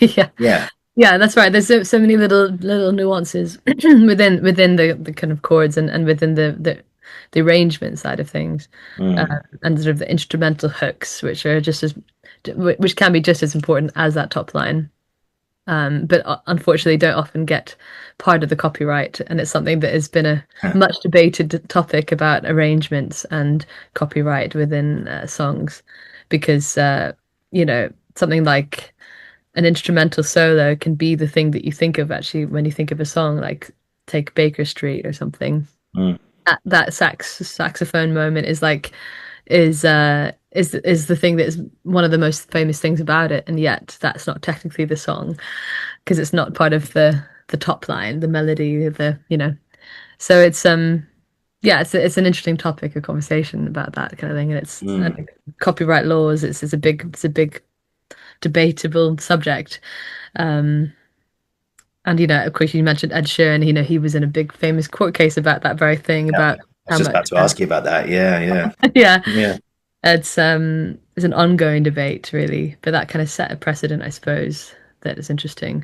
Yeah. Yeah. Yeah, that's right. There's so many little nuances within the kind of chords and within the arrangement side of things, Mm. and sort of the instrumental hooks, which are just as which can be just as important as that top line. But unfortunately don't often get part of the copyright, and it's something that has been a much debated topic about arrangements and copyright within songs, because you know something like an instrumental solo can be the thing that you think of actually when you think of a song, like take Baker Street or something. Mm. That saxophone moment is like is the thing that is one of the most famous things about it, and yet that's not technically the song because it's not part of the top line, the melody, the you know. So it's yeah, it's an interesting topic of conversation about that kind of thing, and it's Mm. and copyright laws. It's a big debatable subject. Um, and you know, of course, you mentioned Ed Sheeran. You know, he was in a big famous court case about that very thing Yeah. about I was how just much. about to ask you about that. Yeah, yeah, Yeah, yeah. it's an ongoing debate, really, but that kind of set a precedent, I suppose, that is interesting.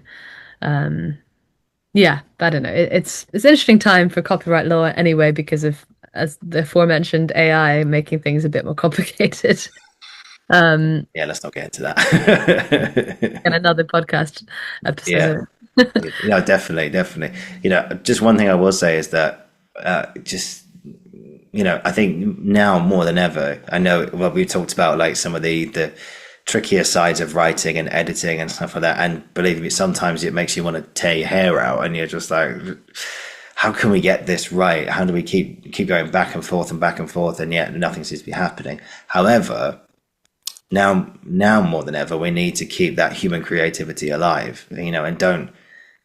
Um, yeah, but I don't know. It's an interesting time for copyright law anyway because of as the aforementioned AI making things a bit more complicated. Um, Yeah, let's not get into that. and another podcast Yeah, episode. no, definitely, definitely. Just one thing I will say is that just I think now more than ever, I know. Well, we talked about like some of the trickier sides of writing and editing and stuff like that. And believe me, sometimes it makes you want to tear your hair out, and you're just like, how can we get this right? How do we keep going back and forth, and yet nothing seems to be happening. However, now more than ever, we need to keep that human creativity alive, and don't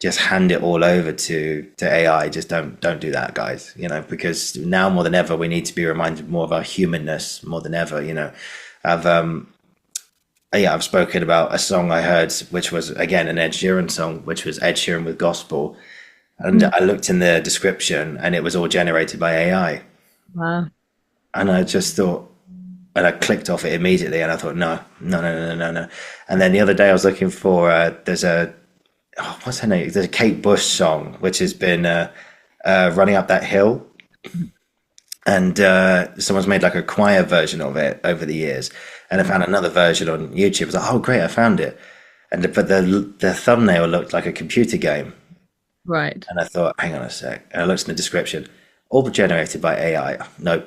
just hand it all over to AI. Just don't do that, guys. Because now more than ever, we need to be reminded more of our humanness more than ever. I've I've spoken about a song I heard, which was again an Ed Sheeran song, which was Ed Sheeran with gospel, and Mm, I looked in the description, and it was all generated by AI, wow. and I just thought, and I clicked off it immediately, and I thought, no, no, no, no, no, no. And then the other day I was looking for there's a what's her name? There's a Kate Bush song which has been running up that hill, and someone's made like a choir version of it over the years, and I found another version on YouTube. I was like, oh great, I found it, but the thumbnail looked like a computer game, Right. and I thought, hang on a sec, and I looked in the description, all generated by AI. No,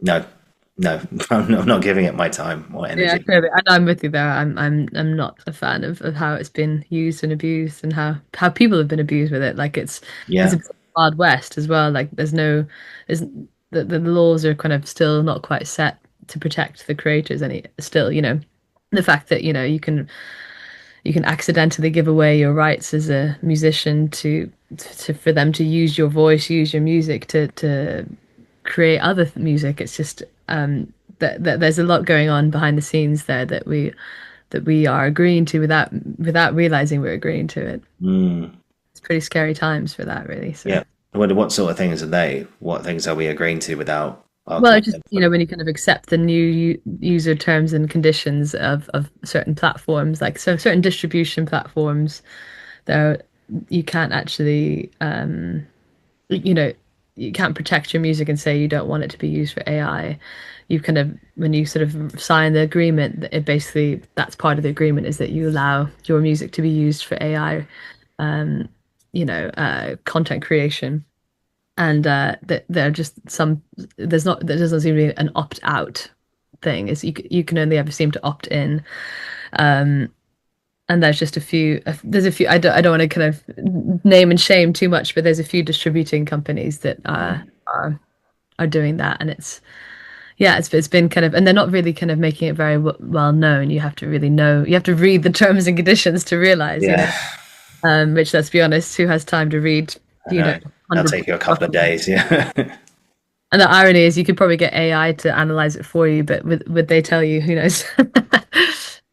no, no, I'm not giving it my time or Yeah, energy. clearly. And I'm with you there. I'm not a fan of how it's been used and abused and how people have been abused with it. Like it's Yeah, a wild west as well. Like there's the laws are kind of still not quite set to protect the creators any still, you know. The fact that, you know, you can accidentally give away your rights as a musician to for them to use your voice, use your music to create other music. It's just that there's a lot going on behind the scenes there that that we are agreeing to without realizing we're agreeing to it. It's pretty scary times for that, really. So Yeah. I wonder what sort of things are they? What things are we agreeing to without our well, just consent? when you kind of accept the new user terms and conditions of certain platforms, like so certain distribution platforms, there you can't actually you know, you can't protect your music and say you don't want it to be used for AI. You kind of, when you sort of sign the agreement, it basically, that's part of the agreement, is that you allow your music to be used for AI, content creation. And that there are just some, there doesn't seem to be an opt out thing. Is you can only ever seem to opt in. And there's just a few, there's a few, I don't want to kind of name and shame too much, but there's a few distributing companies that are doing that. And it's been kind of, and they're not really kind of making it very well known. You have to really know, you have to read the terms and conditions to realize, Yeah. which, let's be honest, who has time to read, I know. That'll take you a couple of days. Yeah. And the irony is you could probably get AI to analyze it for you, but would they tell you? Who knows?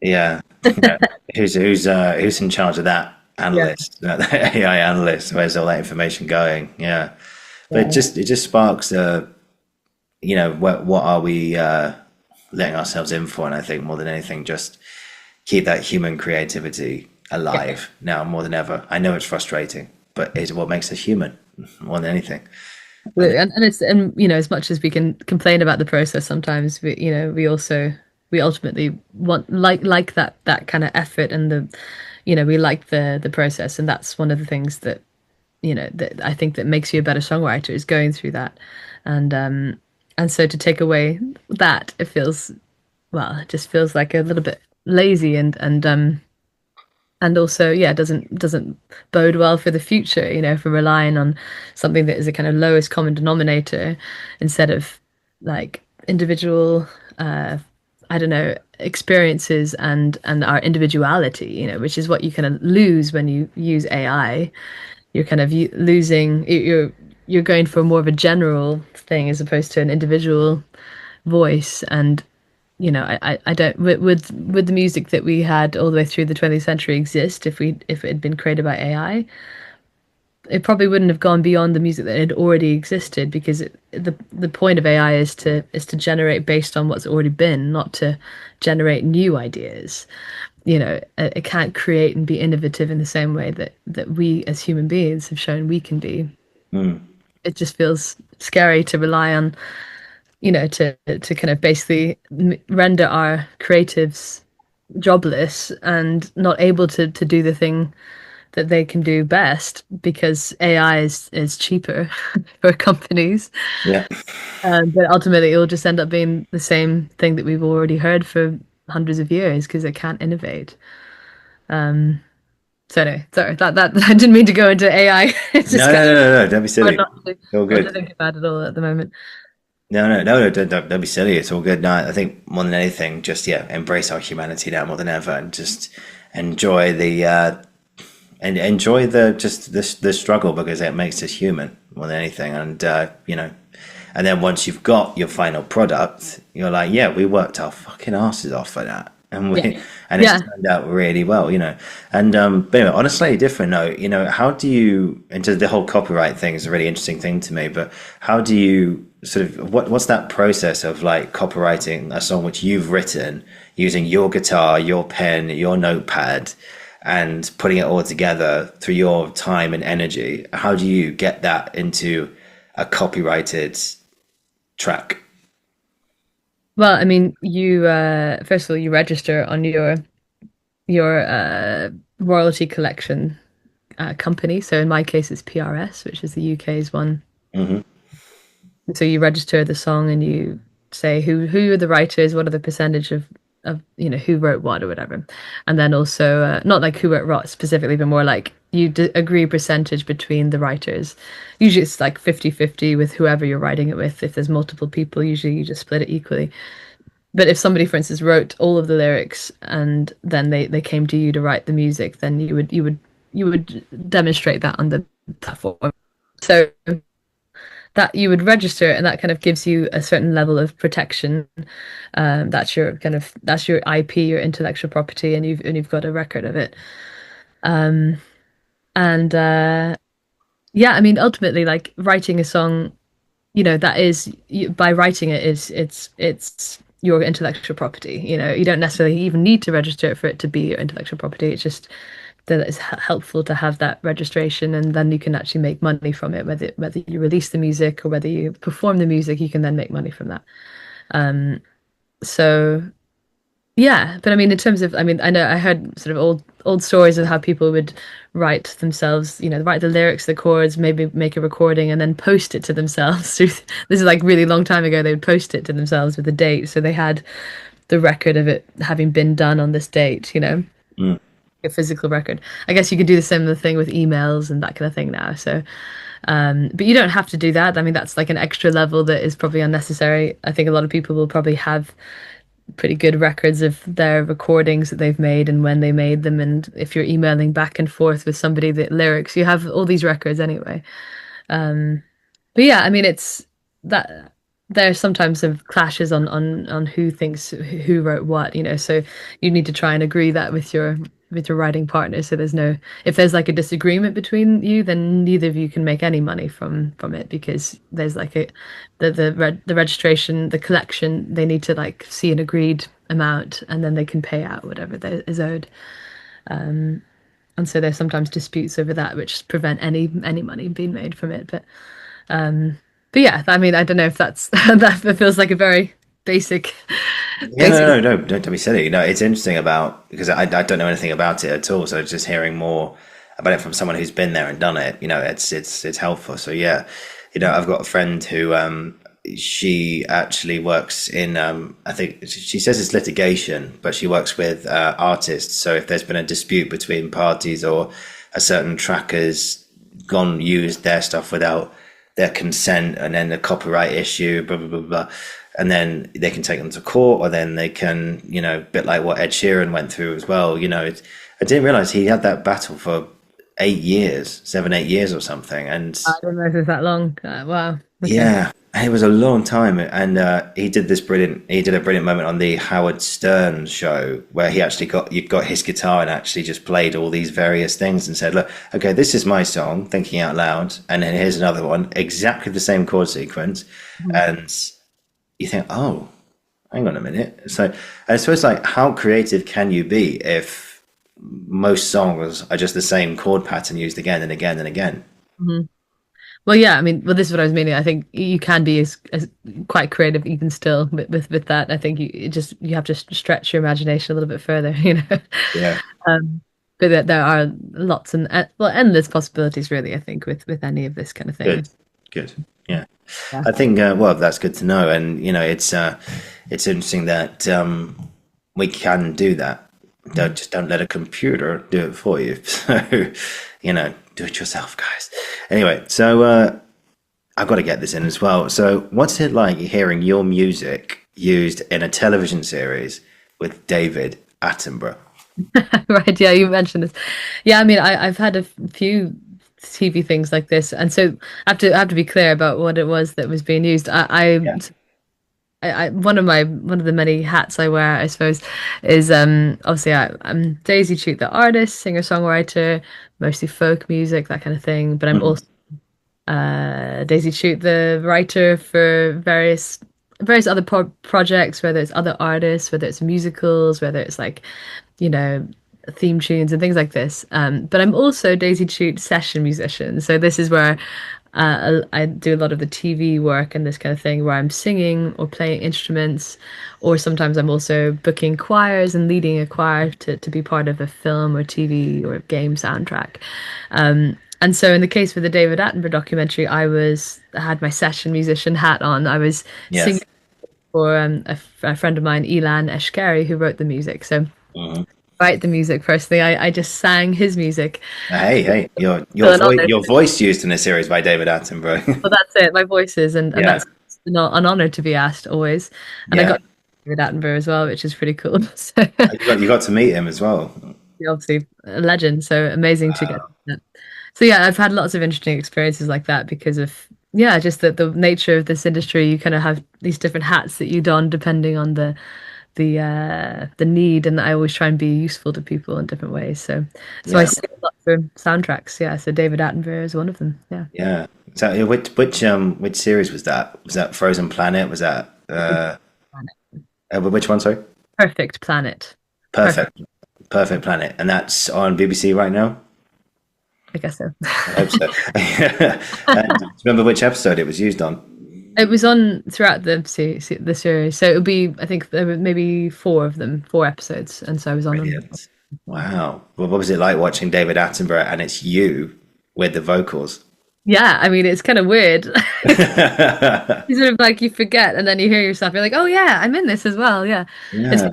Yeah. Yeah. Who's in charge of that Yeah. analyst, that AI analyst? Where's all that information going? Yeah. But Yeah. it just sparks what are we letting ourselves in for? And I think more than anything, just keep that human creativity alive now more than ever. I know it's frustrating, but it's what makes us human more than anything. And as much as we can complain about the process sometimes, we ultimately want like that kind of effort, and we like the process, and that's one of the things that that I think that makes you a better songwriter, is going through that. And so to take away that, it just feels like a little bit lazy, and also, yeah, it doesn't bode well for the future, if we're relying on something that is a kind of lowest common denominator instead of like individual I don't know, experiences and our individuality, which is what you kind of lose when you use AI. You're kind of losing, you're going for more of a general thing as opposed to an individual voice. And I don't, would the music that we had all the way through the 20th century exist if it had been created by AI? It probably wouldn't have gone beyond the music that had already existed, because the point of AI is to generate based on what's already been, not to generate new ideas. It can't create and be innovative in the same way that we as human beings have shown we can be. It just feels scary to rely on, to kind of basically render our creatives jobless and not able to do the thing that they can do best, because AI is cheaper for companies. Yeah. But ultimately, it will just end up being the same thing that we've already heard for hundreds of years, because it can't innovate. So anyway, sorry, that I didn't mean to go into AI. It's just No, no, kind no, no, no. Don't be of hard silly. All not to good. think about it all at the moment. No, no, no, no. Don't be silly. It's all good. No, I think more than anything, just embrace our humanity now more than ever, and just enjoy and enjoy the struggle, because it makes us human more than anything. And and then once you've got your final product, you're like, yeah, we worked our fucking asses off for that, and Yeah, it's yeah. turned out really well. And but anyway, on a slightly different note, how do you, into the whole copyright thing is a really interesting thing to me, but how do you sort of, what's that process of like copyrighting a song which you've written using your guitar, your pen, your notepad, and putting it all together through your time and energy? How do you get that into a copyrighted track? Well, I mean, you first of all, you register on your royalty collection company. So in my case, it's PRS, which is the UK's one. Hmm. So you register the song and you say who are the writers, what are the percentage of who wrote what or whatever, and then also not like who wrote what specifically, but more like you agree percentage between the writers. Usually it's like 50-50 with whoever you're writing it with. If there's multiple people, usually you just split it equally. But if somebody, for instance, wrote all of the lyrics and then they came to you to write the music, then you would demonstrate that on the platform. So that you would register it, and that kind of gives you a certain level of protection. That's your kind of that's your IP, your intellectual property, and you've got a record of it. And yeah, I mean, ultimately, like writing a song, that is by writing it is it's your intellectual property. You don't necessarily even need to register it for it to be your intellectual property. It's just that it's helpful to have that registration, and then you can actually make money from it. Whether you release the music or whether you perform the music, you can then make money from that. So yeah, but I mean, in terms of, I mean, I know I heard sort of old stories of how people would write themselves, write the lyrics, the chords, maybe make a recording, and then post it to themselves. This is like really long time ago. They would post it to themselves with a date, so they had the record of it having been done on this date. Mm. A physical record. I guess you could do the similar thing with emails and that kind of thing now. So, but you don't have to do that. I mean, that's like an extra level that is probably unnecessary. I think a lot of people will probably have pretty good records of their recordings that they've made and when they made them, and if you're emailing back and forth with somebody the lyrics, you have all these records anyway. But yeah, I mean, it's that there's sometimes some clashes on who thinks who wrote what, so you need to try and agree that with your writing partner, so there's no, if there's like a disagreement between you, then neither of you can make any money from it, because there's like the registration, the collection, they need to like see an agreed amount, and then they can pay out whatever is owed. And so there's sometimes disputes over that, which prevent any money being made from it. But yeah, I mean, I don't know if that's that feels like a very basic. Yeah, no, don't be silly. It's interesting because I don't know anything about it at all. So just hearing more about it from someone who's been there and done it, it's helpful. So yeah, I've got a friend who she actually works in I think she says it's litigation, but she works with artists. So if there's been a dispute between parties, or a certain track has used their stuff without their consent, and then the copyright issue, blah blah blah blah, and then they can take them to court, or then they can, a bit like what Ed Sheeran went through as well. I didn't realize he had that battle for 8 years, 7, 8 years or something. And I don't know if it's that long. Wow. Okay. Yeah, it was a long time. And he did a brilliant moment on the Howard Stern show, where he actually got his guitar and actually just played all these various things and said, look, okay, this is my song, thinking out loud, and then here's another one, exactly the same chord sequence. Mm-hmm. And you think, oh, hang on a minute. So I suppose, like, how creative can you be if most songs are just the same chord pattern used again and again and again? Mm-hmm. Well, yeah, I mean, this is what I was meaning. I think you can be as quite creative even still with that. I think you have to stretch your imagination a little bit further, Yeah. But there are lots and endless possibilities, really. I think with any of this kind of thing. Good. Yeah. I think well, that's good to know, and it's interesting that we can do that. Don't let a computer do it for you. So do it yourself, guys. Anyway, so I've got to get this in as well. So what's it like hearing your music used in a television series with David Attenborough? Right, yeah, you mentioned this. Yeah, I mean, I've had a few TV things like this, and so I have to be clear about what it was that was being used. One of the many hats I wear, I suppose, is obviously I'm Daisy Chute, the artist, singer songwriter, mostly folk music, that kind of thing. But I'm also Daisy Chute, the writer for various other projects, whether it's other artists, whether it's musicals, whether it's like theme tunes and things like this. But I'm also Daisy Chute session musician. So this is where I do a lot of the TV work and this kind of thing, where I'm singing or playing instruments, or sometimes I'm also booking choirs and leading a choir to be part of a film or TV or game soundtrack. And so in the case with the David Attenborough documentary, I had my session musician hat on. I was singing for a friend of mine, Ilan Eshkeri, who wrote the music. So write the music personally. I just sang his music. Hey, your voice used in a series by David Attenborough. Well, that's it. My voice is, and that's an honor to be asked always. And I got David Attenborough as well, which is pretty cool. So, you got to meet him as well. He's obviously a legend, so amazing to get that. So yeah, I've had lots of interesting experiences like that because of yeah, just the nature of this industry, you kind of have these different hats that you don depending on the need, and I always try and be useful to people in different ways. So I Yeah, sing a lot for soundtracks. Yeah, so David Attenborough is one of them. Yeah. yeah. So which series was that? Was that Frozen Planet? Was that which one? Sorry, Perfect Planet. Perfect. Perfect, Perfect Planet, and that's on BBC right now. I guess so. I hope so. And do you remember which episode it was used on? It was on throughout the series, so it would be, I think there were maybe four of them, four episodes, and so I was on them. Brilliant. Wow. Well, what was it like watching David Attenborough and it's you with the vocals? Yeah, I mean it's kind of weird. You sort of like you forget, and then you hear yourself. You're like, oh yeah, I'm in this as well. Yeah, it's. Yeah.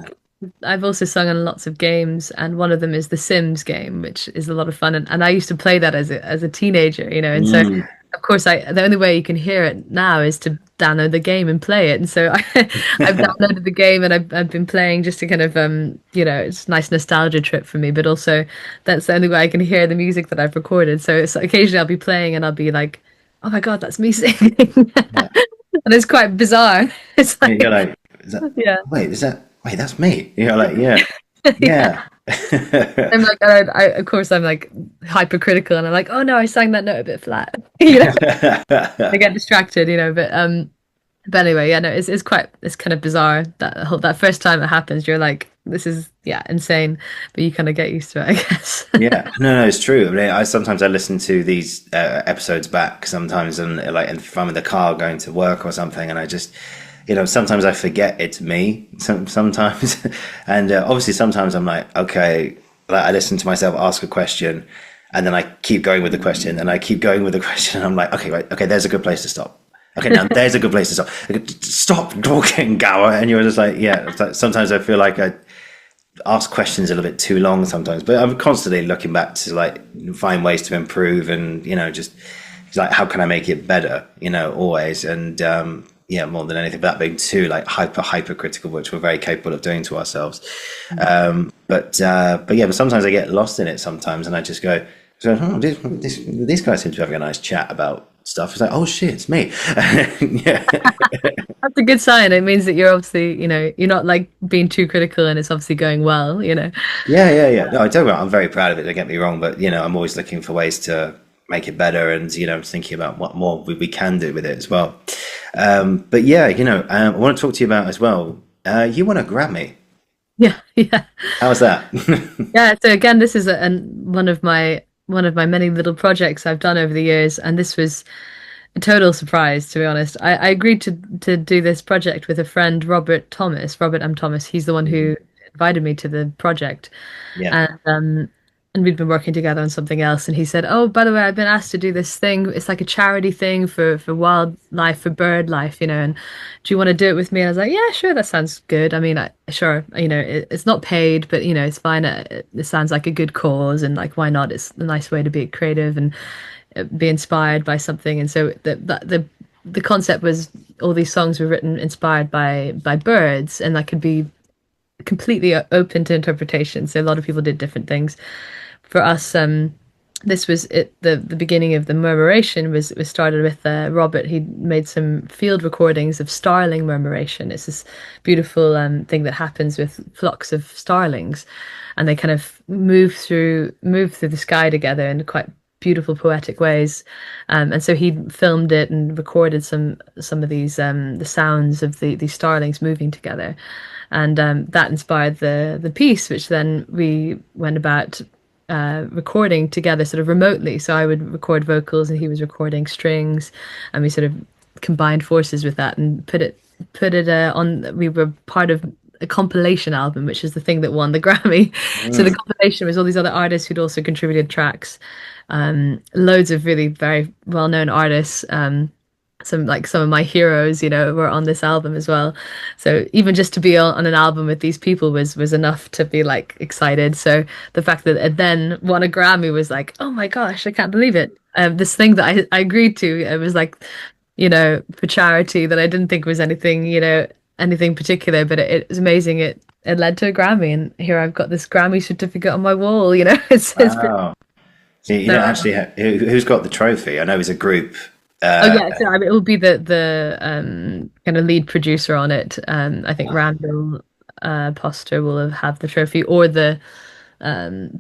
I've also sung on lots of games, and one of them is the Sims game, which is a lot of fun. And I used to play that as a teenager, you know. And so, Mm. of course, the only way you can hear it now is to download the game and play it. And so I've downloaded the game, and I've been playing just to kind of it's a nice nostalgia trip for me. But also, that's the only way I can hear the music that I've recorded. So it's occasionally I'll be playing, and I'll be like, oh my God, that's me singing, Yeah. and it's quite bizarre. It's like, You're like, is that, yeah. wait, is that, wait, that's me. You're like, yeah, Yeah. yeah. I'm like, of course, I'm like hypercritical, and I'm like, oh no, I sang that note a bit flat. You know, I get distracted, you know. But anyway, yeah, no, it's kind of bizarre that first time it happens. You're like, this is insane, but you kind of get used to it, I guess. Yeah, no, it's true. I mean, I sometimes I listen to these episodes back sometimes, and like if I'm in the car going to work or something, and I just, sometimes I forget it's me. Sometimes, and obviously sometimes I'm like, okay, like I listen to myself ask a question, and then I keep going with the question, and I keep going with the question, and I'm like, okay, right, okay, there's a good place to stop. Okay, now there's a good place to stop. Okay, stop talking, Gower, and you're just like, yeah. It's like, sometimes I feel like I ask questions a little bit too long sometimes, but I'm constantly looking back to like find ways to improve, and just like how can I make it better, always. And yeah, more than anything, that being too like hypercritical, which we're very capable of doing to ourselves. But yeah, but sometimes I get lost in it sometimes, and I just go, so these guys seem to be having a nice chat about stuff. It's like, oh shit, it's me. Yeah. That's a good sign. It means that you're obviously, you're not like being too critical, and it's obviously going well, Yeah. No, I don't. I'm very proud of it. Don't get me wrong, but I'm always looking for ways to make it better, and thinking about what more we can do with it as well. But yeah, I want to talk to you about as well. You won a Grammy. Yeah, yeah. How was that? Yeah, so again, this is one of my many little projects I've done over the years, and this was a total surprise, to be honest. I agreed to do this project with a friend, Robert M. Thomas. He's the one who invited me to the project, Yeah. and we'd been working together on something else. And he said, "Oh, by the way, I've been asked to do this thing. It's like a charity thing for wildlife, for bird life, and do you want to do it with me?" And I was like, "Yeah, sure, that sounds good. I mean, sure, it's not paid, but it's fine. It sounds like a good cause, and like, why not? It's a nice way to be creative and be inspired by something." And so the concept was all these songs were written inspired by birds, and that could be completely open to interpretation. So a lot of people did different things. For us, this was it. The beginning of the Murmuration was started with Robert. He made some field recordings of starling murmuration. It's this beautiful thing that happens with flocks of starlings, and they kind of move through the sky together in quite beautiful poetic ways. And so he filmed it and recorded some of these the sounds of these starlings moving together, and that inspired the piece, which then we went about recording together sort of remotely. So I would record vocals and he was recording strings, and we sort of combined forces with that and put it on. We were part of a compilation album, which is the thing that won the Grammy. So the compilation was all these other artists who'd also contributed tracks, loads of really very well-known artists. Some of my heroes, were on this album as well. So even just to be on an album with these people was enough to be like excited. So the fact that it then won a Grammy was like, oh my gosh, I can't believe it. This thing that I agreed to, it was like, for charity, that I didn't think was anything, anything particular, but it was amazing. It led to a Grammy, and here I've got this Grammy certificate on my wall. It's Wow. So you don't actually who's got the trophy? I know it's a group Oh yeah, so I mean, it will be the kind of lead producer on it. I think Randall Poster will have the trophy, or the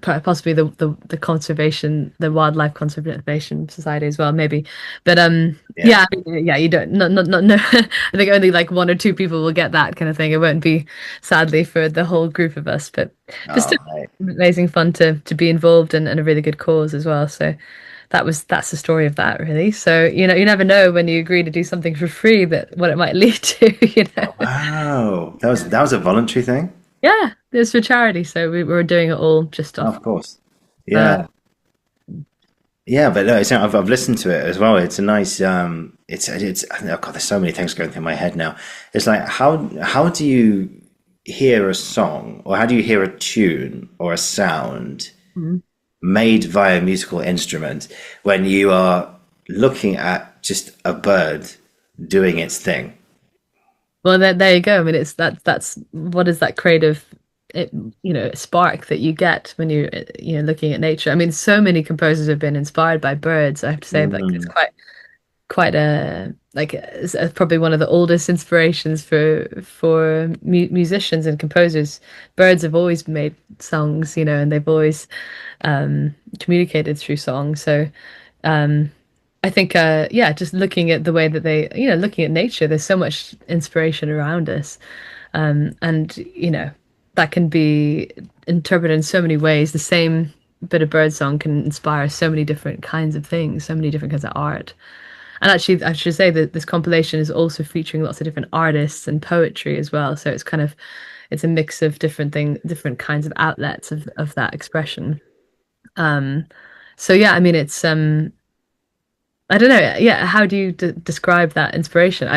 possibly the conservation, the Wildlife Conservation Society as well, maybe. But Yeah. yeah, I mean, yeah, you don't, not no. I think only like one or two people will get that kind of thing. It won't be, sadly, for the whole group of us, but Oh, still mate. amazing fun to be involved in, and a really good cause as well. So that's the story of that, really. So you never know when you agree to do something for free that what it might lead to. Oh, wow. That was a voluntary thing? Yeah, it was for charity, so we were doing it all just Oh, off. of course. Uh, Yeah. Yeah, but no, I've listened to it as well. It's a nice oh God, there's so many things going through my head now. It's like how do you hear a song, or how do you hear a tune or a sound Mhm. made via musical instrument when you are looking at just a bird doing its thing? Well, there you go. I mean, it's that's what is that creative, it, spark that you get when you're looking at nature. I mean, so many composers have been inspired by birds. I have to say, like it's Mm, quite a like it's probably one of the oldest inspirations for musicians and composers. Birds have always made songs, and they've always communicated through song. So I think yeah, just looking at the way that they, looking at nature, there's so much inspiration around us. And that can be interpreted in so many ways. The same bit of birdsong can inspire so many different kinds of things, so many different kinds of art. And actually, I should say that this compilation is also featuring lots of different artists and poetry as well. So it's a mix of different kinds of outlets of that expression. Um, so yeah, I mean, it's I don't know. Yeah, how do you describe that inspiration?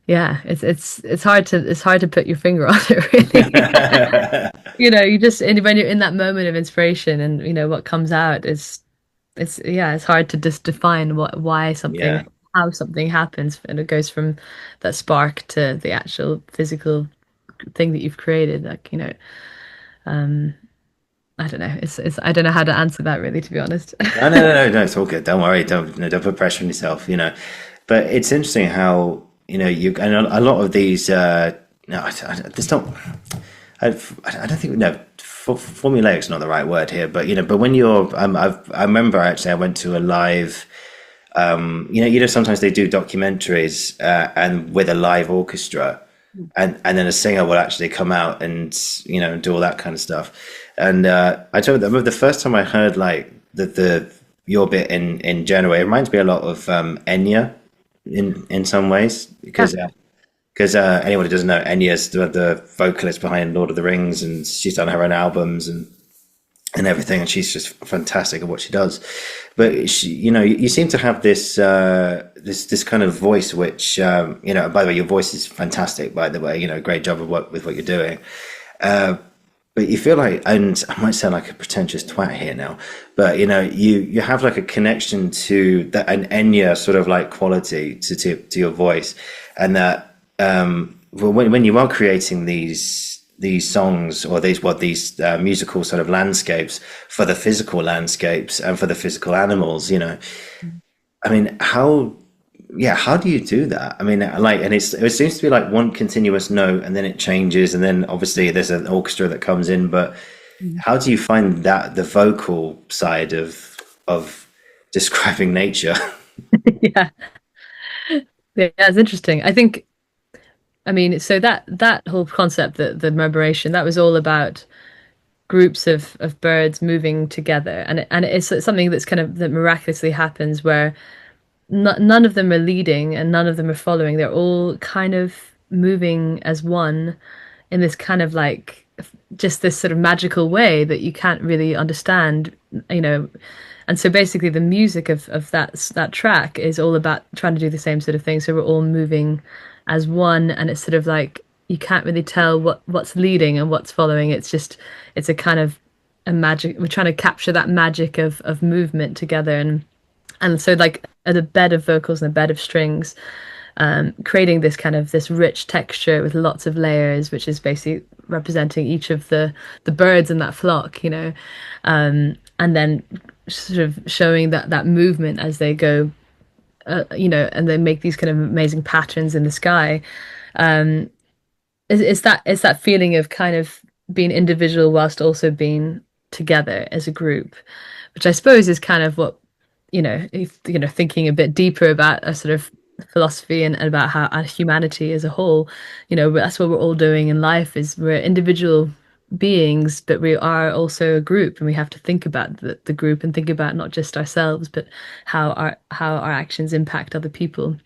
Yeah, it's hard to put your finger on it, really. mm. You just, and when you're in that moment of inspiration, and what comes out is, it's hard to just define Yeah. how something happens, and it goes from that spark to the actual physical thing that you've created. Like, I don't know. It's I don't know how to answer that, really, to be honest. No, no, no, no, no, it's all good. Don't worry. Don't, no, don't put pressure on yourself. But it's interesting how, you, and a lot of these, no, I just don't, I don't think, no, formulaic's not the right word here, but, but when you're, I remember actually I went to a live, sometimes they do documentaries, and with a live orchestra, and then a singer will actually come out and do all that kind of stuff. And I remember the first time I heard like the your bit in Genoa, it reminds me a lot of Enya in some ways, because anyone who doesn't know, Enya's the vocalist behind Lord of the Rings, and she's done her own albums and everything, and she's just fantastic at what she does. But she, you seem to have this kind of voice, which by the way, your voice is fantastic. By the way, great job with what you're doing. But you feel like, and I might sound like a pretentious twat here now, but you have like a connection to that, an Enya sort of like quality to your voice, and that when you are creating these songs, or these musical sort of landscapes for the physical landscapes and for the physical animals, I mean, how do you do that? I mean, like, and it seems to be like one continuous note, and then it changes, and then obviously there's an orchestra that comes in. But how do you find that the vocal side of describing nature? Yeah, yeah, it's interesting. I mean, so that whole concept, the murmuration, that was all about groups of birds moving together, and it's something that's kind of that miraculously happens where none of them are leading and none of them are following. They're all kind of moving as one in this kind of like just this sort of magical way that you can't really understand, you know. And so basically the music of that track is all about trying to do the same sort of thing. So we're all moving as one, and it's sort of like you can't really tell what's leading and what's following. It's a kind of a magic. We're trying to capture that magic of movement together, and so like a bed of vocals and a bed of strings, creating this rich texture with lots of layers, which is basically representing each of the birds in that flock, and then sort of showing that movement as they go and they make these kind of amazing patterns in the sky. It's that feeling of kind of being individual whilst also being together as a group, which I suppose is kind of what, thinking a bit deeper about a sort of philosophy and about how humanity as a whole, that's what we're all doing in life, is we're individual beings, but we are also a group, and we have to think about the group and think about not just ourselves, but how our actions impact other people.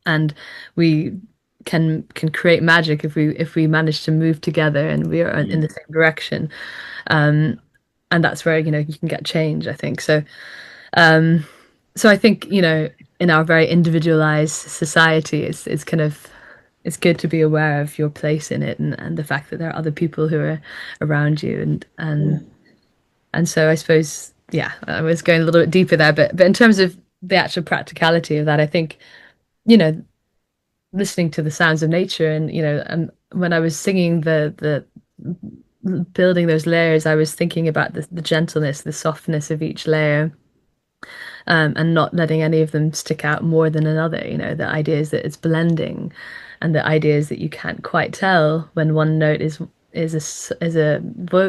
And we can create magic if we manage to move together and we are in the same direction. And that's where you can get change, I think. So I think, in our very individualized society, it's kind of, it's good to be aware of your place in it, and the fact that there are other people who are around you, and so I suppose, yeah, I was going a little bit deeper there, but in terms of the actual practicality of that, I think, you know listening to the sounds of nature, and when I was singing the building those layers, I was thinking about the gentleness, the softness of each layer, and not letting any of them stick out more than another. The idea is that it's blending, and the idea is that you can't quite tell when one note is a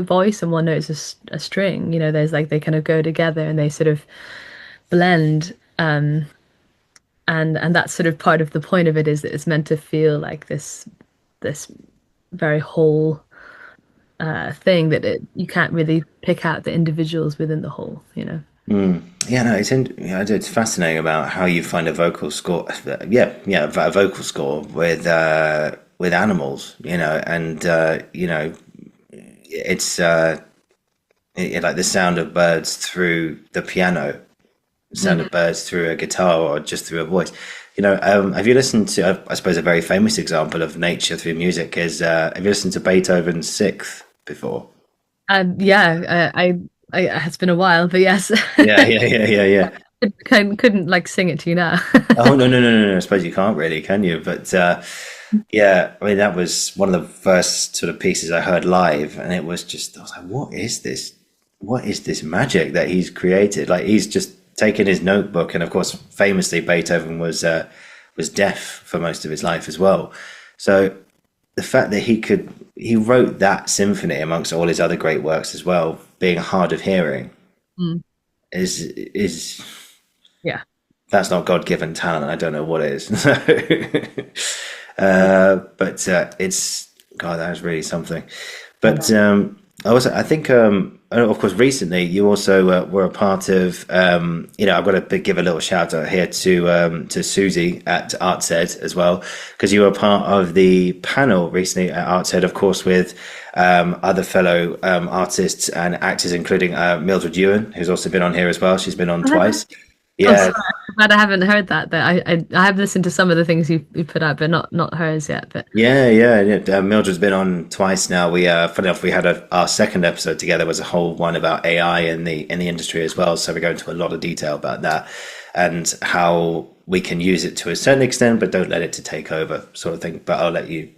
voice and one note is a string. There's like, they kind of go together and they sort of blend. And that's sort of part of the point of it, is that it's meant to feel like this very whole thing, that you can't really pick out the individuals within the whole. Yeah, no, it's fascinating about how you find a vocal score. Yeah, a vocal score with animals, and it's like the sound of birds through the piano, the sound of birds through a guitar, or just through a voice. Have you listened to? I suppose a very famous example of nature through music is. Have you listened to Beethoven's Sixth before? Yeah, it's been a while, but yes. Yeah. Couldn't like sing it to you now. Oh, no. I suppose you can't really, can you? But yeah, I mean, that was one of the first sort of pieces I heard live, and it was just, I was like, what is this? What is this magic that he's created? Like, he's just taken his notebook, and of course, famously, Beethoven was deaf for most of his life as well. So the fact that he wrote that symphony amongst all his other great works as well, being hard of hearing, Mm. is Yeah. that's not God-given talent. I don't know what is. But it's, God, that was really something. But I think, of course, recently you also were a part of. I've got to give a little shout out here to Susie at ArtsEd as well, because you were part of the panel recently at ArtsEd, of course, with other fellow artists and actors, including Mildred Ewan, who's also been on here as well. She's been on twice. Oh, Yeah, sorry. I'm glad I haven't heard that. But I have listened to some of the things you put out, but not hers yet. But yeah. Mildred's been on twice now. Funny enough, we had our second episode together, was a whole one about AI in the industry as well. So we go into a lot of detail about that and how we can use it to a certain extent, but don't let it to take over, sort of thing. But I'll let you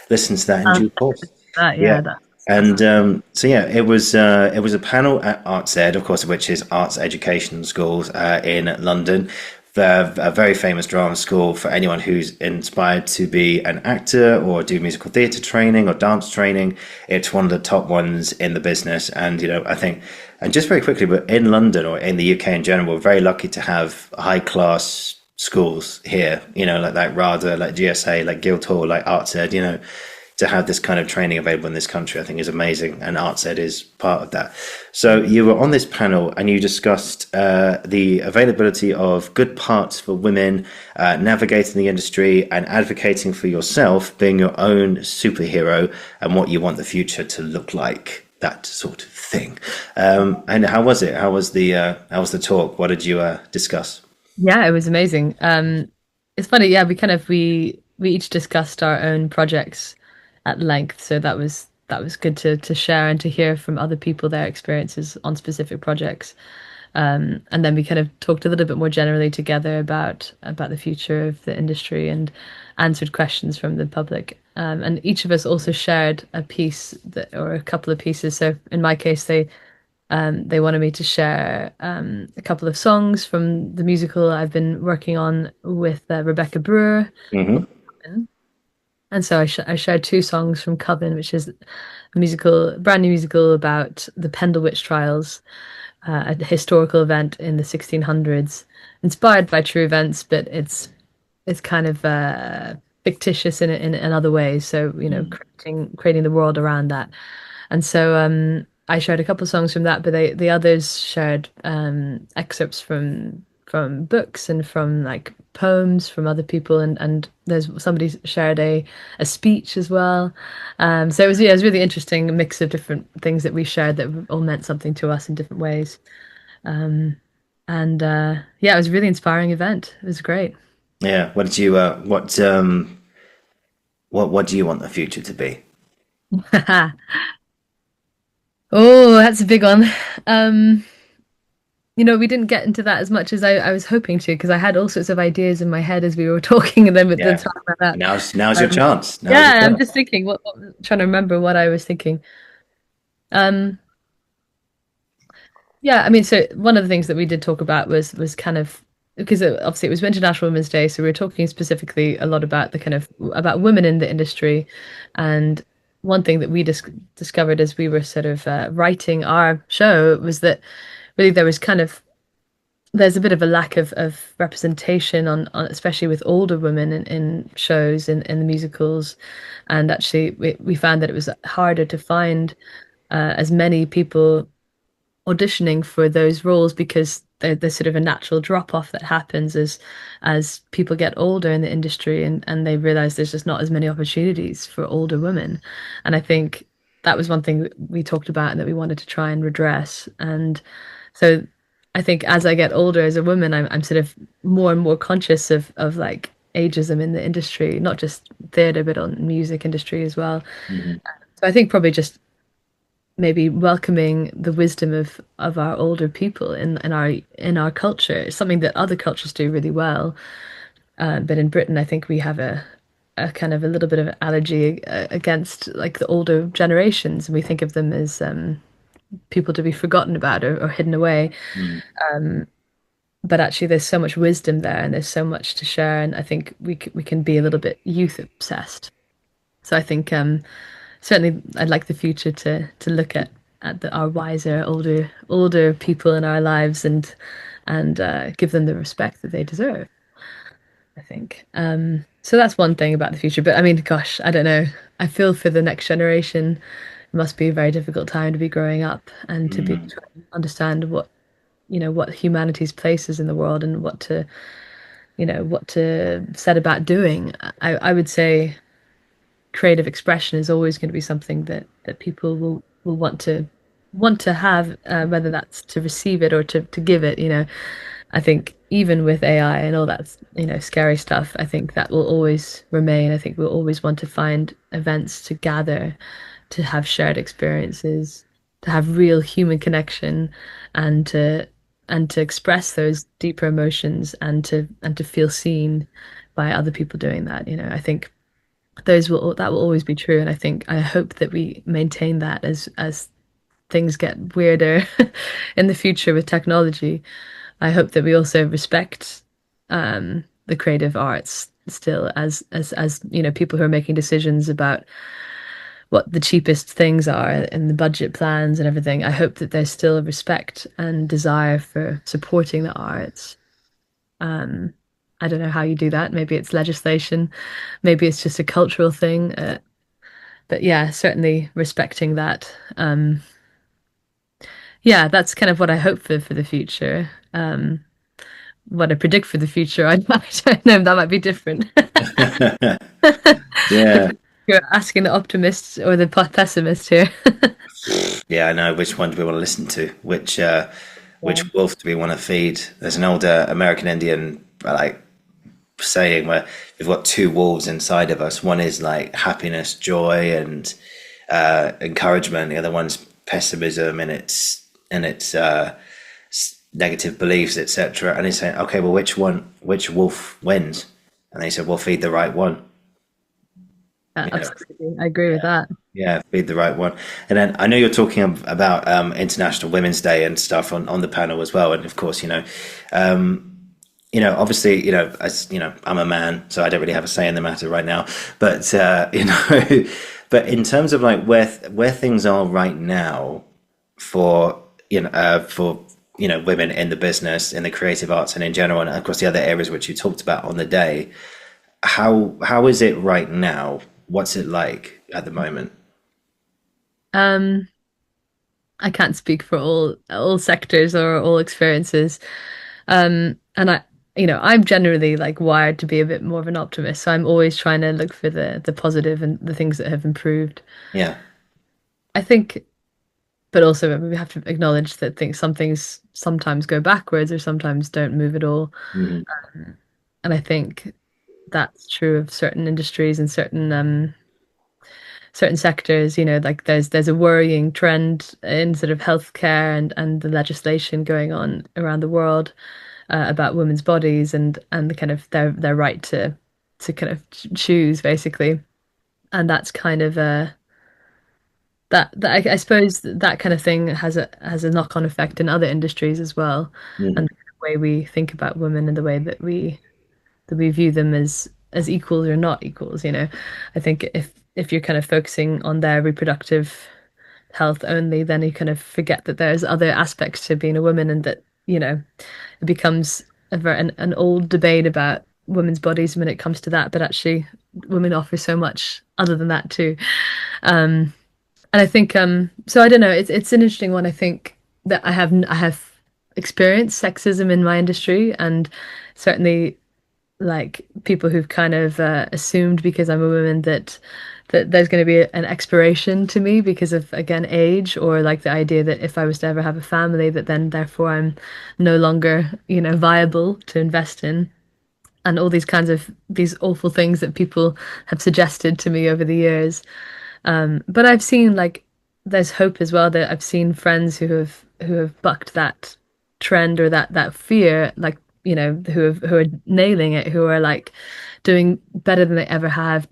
listen to that in due course. yeah. And so yeah, it was a panel at ArtsEd, of course, which is arts education schools in London. A very famous drama school for anyone who's inspired to be an actor or do musical theatre training or dance training. It's one of the top ones in the business. And I think, and just very quickly, but in London or in the UK in general, we're very lucky to have high class schools here. Like RADA, like GSA, like Guildhall, like ArtsEd. To have this kind of training available in this country, I think is amazing, and ArtsEd is part of that. So you were on this panel and you discussed the availability of good parts for women, navigating the industry and advocating for yourself, being your own superhero, and what you want the future to look like, that sort of thing. And how was it? How was the talk? What did you discuss? Yeah, it was amazing. It's funny. Yeah, we each discussed our own projects at length, so that was good to share and to hear from other people their experiences on specific projects, and then we kind of talked a little bit more generally together about the future of the industry and answered questions from the public, and each of us also shared a piece or a couple of pieces. So in my case, they They wanted me to share a couple of songs from the musical I've been working on with Rebecca Brewer. Hmm. And so I shared two songs from Coven, which is a musical, brand new musical about the Pendle Witch trials, a historical event in the 1600s, inspired by true events, but it's kind of fictitious in other ways. So creating the world around that. And so I shared a couple songs from that, but the others shared excerpts from books and from like poems from other people, and there's somebody shared a speech as well. So it was really interesting, a mix of different things that we shared that all meant something to us in different ways. And yeah, it was a really inspiring event. It was great. Yeah. What do you want the future to be? Oh, that's a big one. Um, we didn't get into that as much as I was hoping to, because I had all sorts of ideas in my head as we were talking, and then with the Yeah. time like that. Now's your chance. Now's your Yeah, I'm chance. just thinking, trying to remember what I was thinking. Um, yeah, I mean, so one of the things that we did talk about was kind of because obviously it was International Women's Day, so we were talking specifically a lot about the kind of about women in the industry, and one thing that we discovered as we were sort of writing our show was that really there's a bit of a lack of representation on especially with older women in shows in the musicals, and actually we found that it was harder to find as many people auditioning for those roles because there's sort of a natural drop off that happens as people get older in the industry, and they realize there's just not as many opportunities for older women. And I think that was one thing we talked about and that we wanted to try and redress. And so I think as I get older as a woman, I'm sort of more and more conscious of like ageism in the industry, not just theatre, but on music industry as well. Mhm. So I think probably just maybe welcoming the wisdom of our older people in our culture is something that other cultures do really well. But in Britain, I think we have a kind of a little bit of an allergy against like the older generations, and we think of them as people to be forgotten about or hidden away. Mm. But actually, there's so much wisdom there, and there's so much to share. And I think we can be a little bit youth obsessed. So I think certainly I'd like the future to look at our wiser, older people in our lives and give them the respect that they deserve, I think. So that's one thing about the future. But I mean, gosh, I don't know. I feel for the next generation. It must be a very difficult time to be growing up and to be Mm. trying to understand what humanity's place is in the world and what to set about doing. I would say creative expression is always going to be something that people will want to have, whether that's to receive it or to give it. I think even with AI and all that, scary stuff, I think that will always remain. I think we'll always want to find events to gather, to have shared experiences, to have real human connection, and to express those deeper emotions and to feel seen by other people doing that. I think that will always be true, and I hope that we maintain that as things get weirder in the future with technology. I hope that we also respect the creative arts still as people who are making decisions about what the cheapest things are and the budget plans and everything. I hope that there's still a respect and desire for supporting the arts. um I don't know how you do that. Maybe it's legislation, maybe it's just a cultural thing. But yeah, certainly respecting that. Yeah, that's kind of what I hope for the future. What I predict for the future, I don't know. That might be different. Yeah. You're asking the optimist or the pessimist here. Yeah, I know which one do we want to listen to? Yeah. Which wolf do we want to feed? There's an older American Indian like saying where we've got two wolves inside of us. One is like happiness, joy, and encouragement. The other one's pessimism and its negative beliefs, etc. And he's saying, okay, well, which wolf wins? And they said, well, feed the right one. You know, Absolutely. I agree with that. yeah, be the right one. And then I know you're talking about International Women's Day and stuff on the panel as well. And of course, obviously, as you know, I'm a man, so I don't really have a say in the matter right now. But but in terms of like where things are right now for women in the business, in the creative arts, and in general, and across the other areas which you talked about on the day, how is it right now? What's it like at the moment? Um, I can't speak for all sectors or all experiences. And I'm generally like wired to be a bit more of an optimist, so I'm always trying to look for the positive and the things that have improved. Yeah. I think, but also we have to acknowledge that some things sometimes go backwards or sometimes don't move at all. Mhm. And I think that's true of certain industries and certain sectors. Like there's a worrying trend in sort of healthcare and the legislation going on around the world about women's bodies and the kind of their right to kind of choose basically. And that's kind of that I suppose that kind of thing has a knock-on effect in other industries as well, Mhm. and the way we think about women and the way that we view them as equals or not equals. I think if you're kind of focusing on their reproductive health only, then you kind of forget that there's other aspects to being a woman, and that it becomes an old debate about women's bodies when it comes to that, but actually women offer so much other than that too. And I think so I don't know, it's an interesting one. I think that I have experienced sexism in my industry, and certainly like people who've kind of assumed because I'm a woman that there's going to be an expiration to me because of, again, age, or like the idea that if I was to ever have a family, that then therefore I'm no longer, viable to invest in, and all these kinds of these awful things that people have suggested to me over the years. But I've seen like there's hope as well. That I've seen friends who have bucked that trend or that fear, like who are nailing it, who are like doing better than they ever have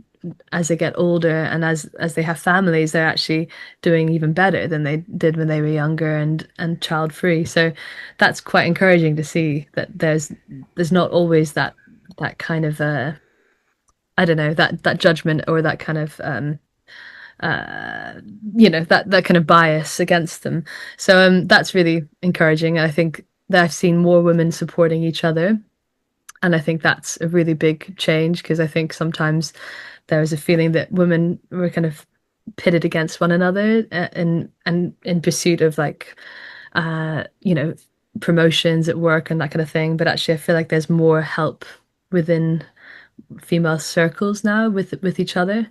as they get older, and as they have families, they're actually doing even better than they did when they were younger and child free. So that's quite encouraging to see that there's not always that kind of I don't know, that judgment or that kind of that kind of bias against them. So that's really encouraging. I think that I've seen more women supporting each other, and I think that's a really big change, because I think sometimes there was a feeling that women were kind of pitted against one another and in pursuit of like uh you know promotions at work and that kind of thing. But actually I feel like there's more help within female circles now with each other,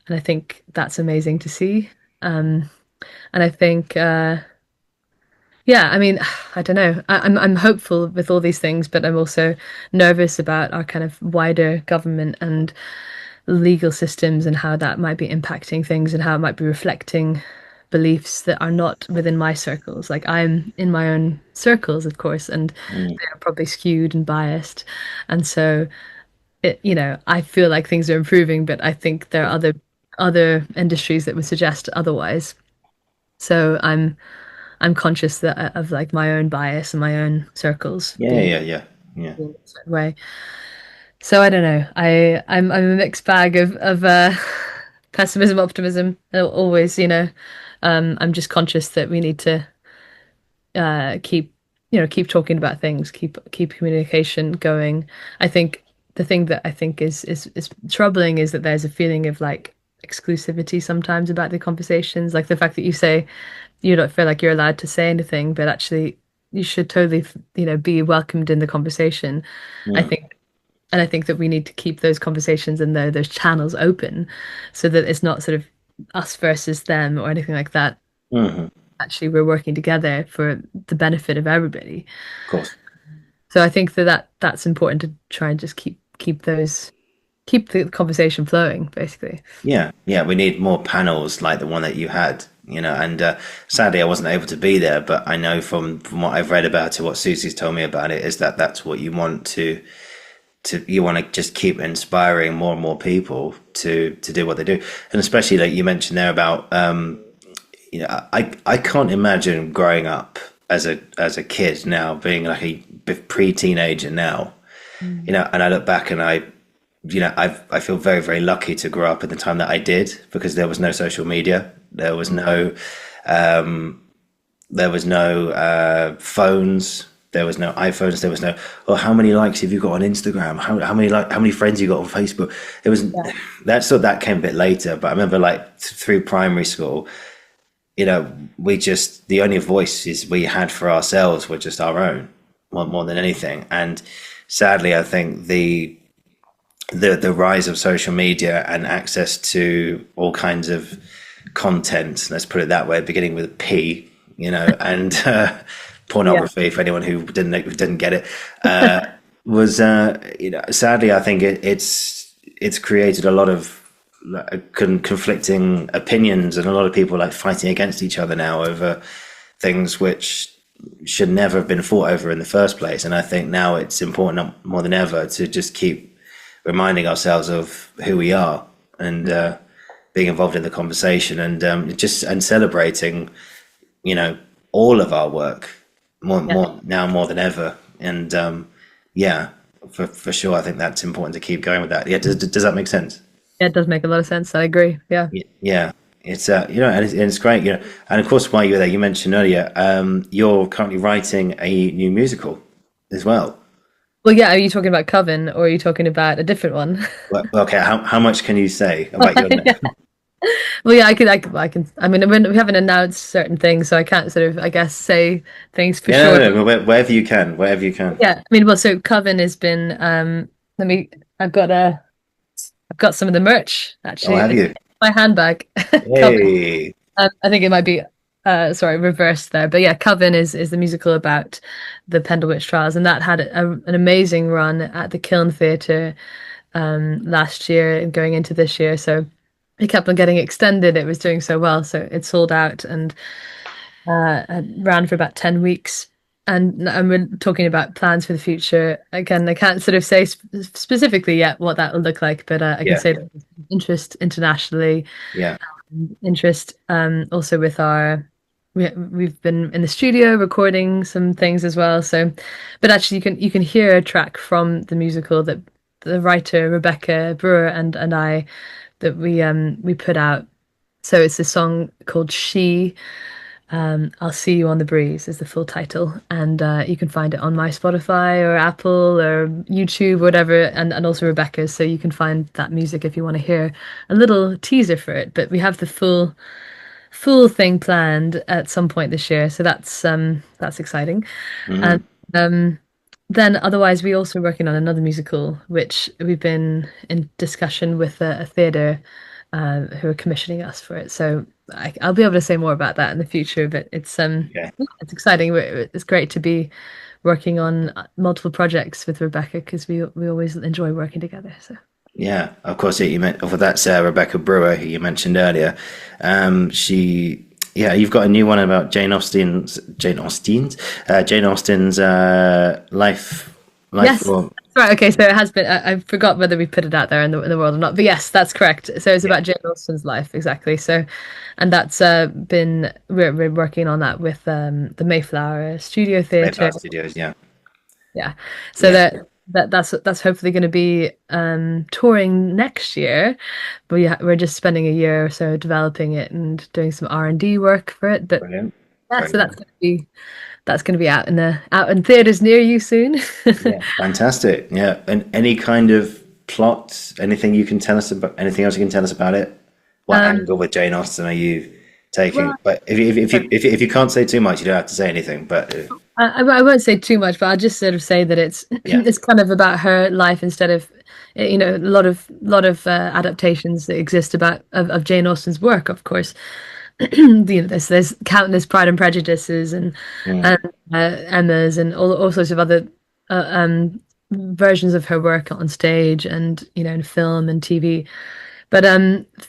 and I think that's amazing to see. And I think yeah, I mean, I don't know. I'm hopeful with all these things, but I'm also nervous about our kind of wider government and legal systems, and how that might be impacting things, and how it might be reflecting beliefs that are not within my circles. Like I'm in my own circles, of course, and Mm. they are probably skewed and biased. And so I feel like things are improving, but I think there are other industries that would suggest otherwise. So I'm conscious that of like my own bias and my own circles Yeah, being yeah, yeah, yeah. in a certain way. So I don't know. I'm a mixed bag of pessimism, optimism. Always, I'm just conscious that we need to keep talking about things, keep communication going. I think the thing that I think is troubling is that there's a feeling of like exclusivity sometimes about the conversations, like the fact that you say you don't feel like you're allowed to say anything, but actually you should totally, be welcomed in the conversation. I Mm. think, and I think that we need to keep those conversations and those channels open, so that it's not sort of us versus them or anything like that. Mhm. Actually, we're working together for the benefit of everybody. Of course. So I think that's important to try and just keep the conversation flowing, basically. Yeah, yeah, we need more panels like the one that you had, and sadly I wasn't able to be there, but I know from what I've read about it, what Susie's told me about it, is that that's what you want to you want to just keep inspiring more and more people to do what they do. And especially like you mentioned there about I can't imagine growing up as a kid now, being like a pre-teenager now, and I look back and I feel very, very lucky to grow up at the time that I did, because there was no social media, there was no phones, there was no iPhones, there was no, oh, how many likes have you got on Instagram? How many friends you got on Facebook? It was that came a bit later, but I remember like through primary school, the only voices we had for ourselves were just our own, more than anything. And sadly, I think the rise of social media and access to all kinds of content, let's put it that way, beginning with a P, and pornography, for anyone who didn't get it, was sadly, I think it's created a lot of conflicting opinions, and a lot of people like fighting against each other now over things which should never have been fought over in the first place. And I think now it's important more than ever to just keep reminding ourselves of who we are, and being involved in the conversation, and and celebrating all of our work more than ever. And for sure, I think that's important to keep going with that. Does that make sense? Yeah, it does make a lot of sense. I agree. Yeah. Yeah. It's and it's great, and of course, while you were there, you mentioned earlier, you're currently writing a new musical as well. Well, yeah. Are you talking about Coven, or are you talking about a different one? Well, okay. How much can you say about your? Well, yeah, I can. I mean, we haven't announced certain things, so I can't sort of, I guess, say things for sure. No, wherever you can. Yeah, I mean, well, so Coven has been. I've got some of the merch actually. Oh, have you? My handbag. Hey. I think it might be reversed there, but yeah, Coven is the musical about the Pendlewitch trials, and that had an amazing run at the Kiln Theatre last year and going into this year. So it kept on getting extended. It was doing so well, so it sold out and ran for about 10 weeks. And we're talking about plans for the future. Again, I can't sort of say specifically yet what that will look like, but I can say that there's interest internationally. Yeah. Interest also with we've been in the studio recording some things as well. So, but actually you can hear a track from the musical that the writer Rebecca Brewer and I that we put out. So it's a song called She. I'll See You on the Breeze is the full title, and you can find it on my Spotify or Apple or YouTube, whatever, and also Rebecca's, so you can find that music if you want to hear a little teaser for it. But we have the full thing planned at some point this year, so that's exciting. Mm-hmm. And then otherwise we're also working on another musical, which we've been in discussion with a theatre who are commissioning us for it. So I'll be able to say more about that in the future, but it's it's exciting. It's great to be working on multiple projects with Rebecca, because we always enjoy working together. So yeah, of course. That's Rebecca Brewer, who you mentioned earlier. You've got a new one about Jane Austen's life. Yes. Form. Right, okay, so it has been, I forgot whether we put it out there in the world or not, but yes, that's correct. So it's about Jane Austen's life, exactly. So, and that's we're working on that with the Mayflower Studio Theatre. Mayflower Studios, yeah. Yeah. So that's hopefully going to be touring next year. But we're just spending a year or so developing it and doing some R&D work for it. But Brilliant. So that's going to be out in theaters near you soon. Yeah, fantastic. Yeah, and any kind of plot, anything you can tell us about? Anything else you can tell us about it? What angle with Jane Austen are you taking? Well, but if you can't say too much, you don't have to say anything. But I won't say too much, but I'll just sort of say that it's kind of about her life instead of a lot of adaptations that exist of Jane Austen's work, of course. There's countless Pride and Prejudices and Emma's and all sorts of other versions of her work on stage and in film and TV. But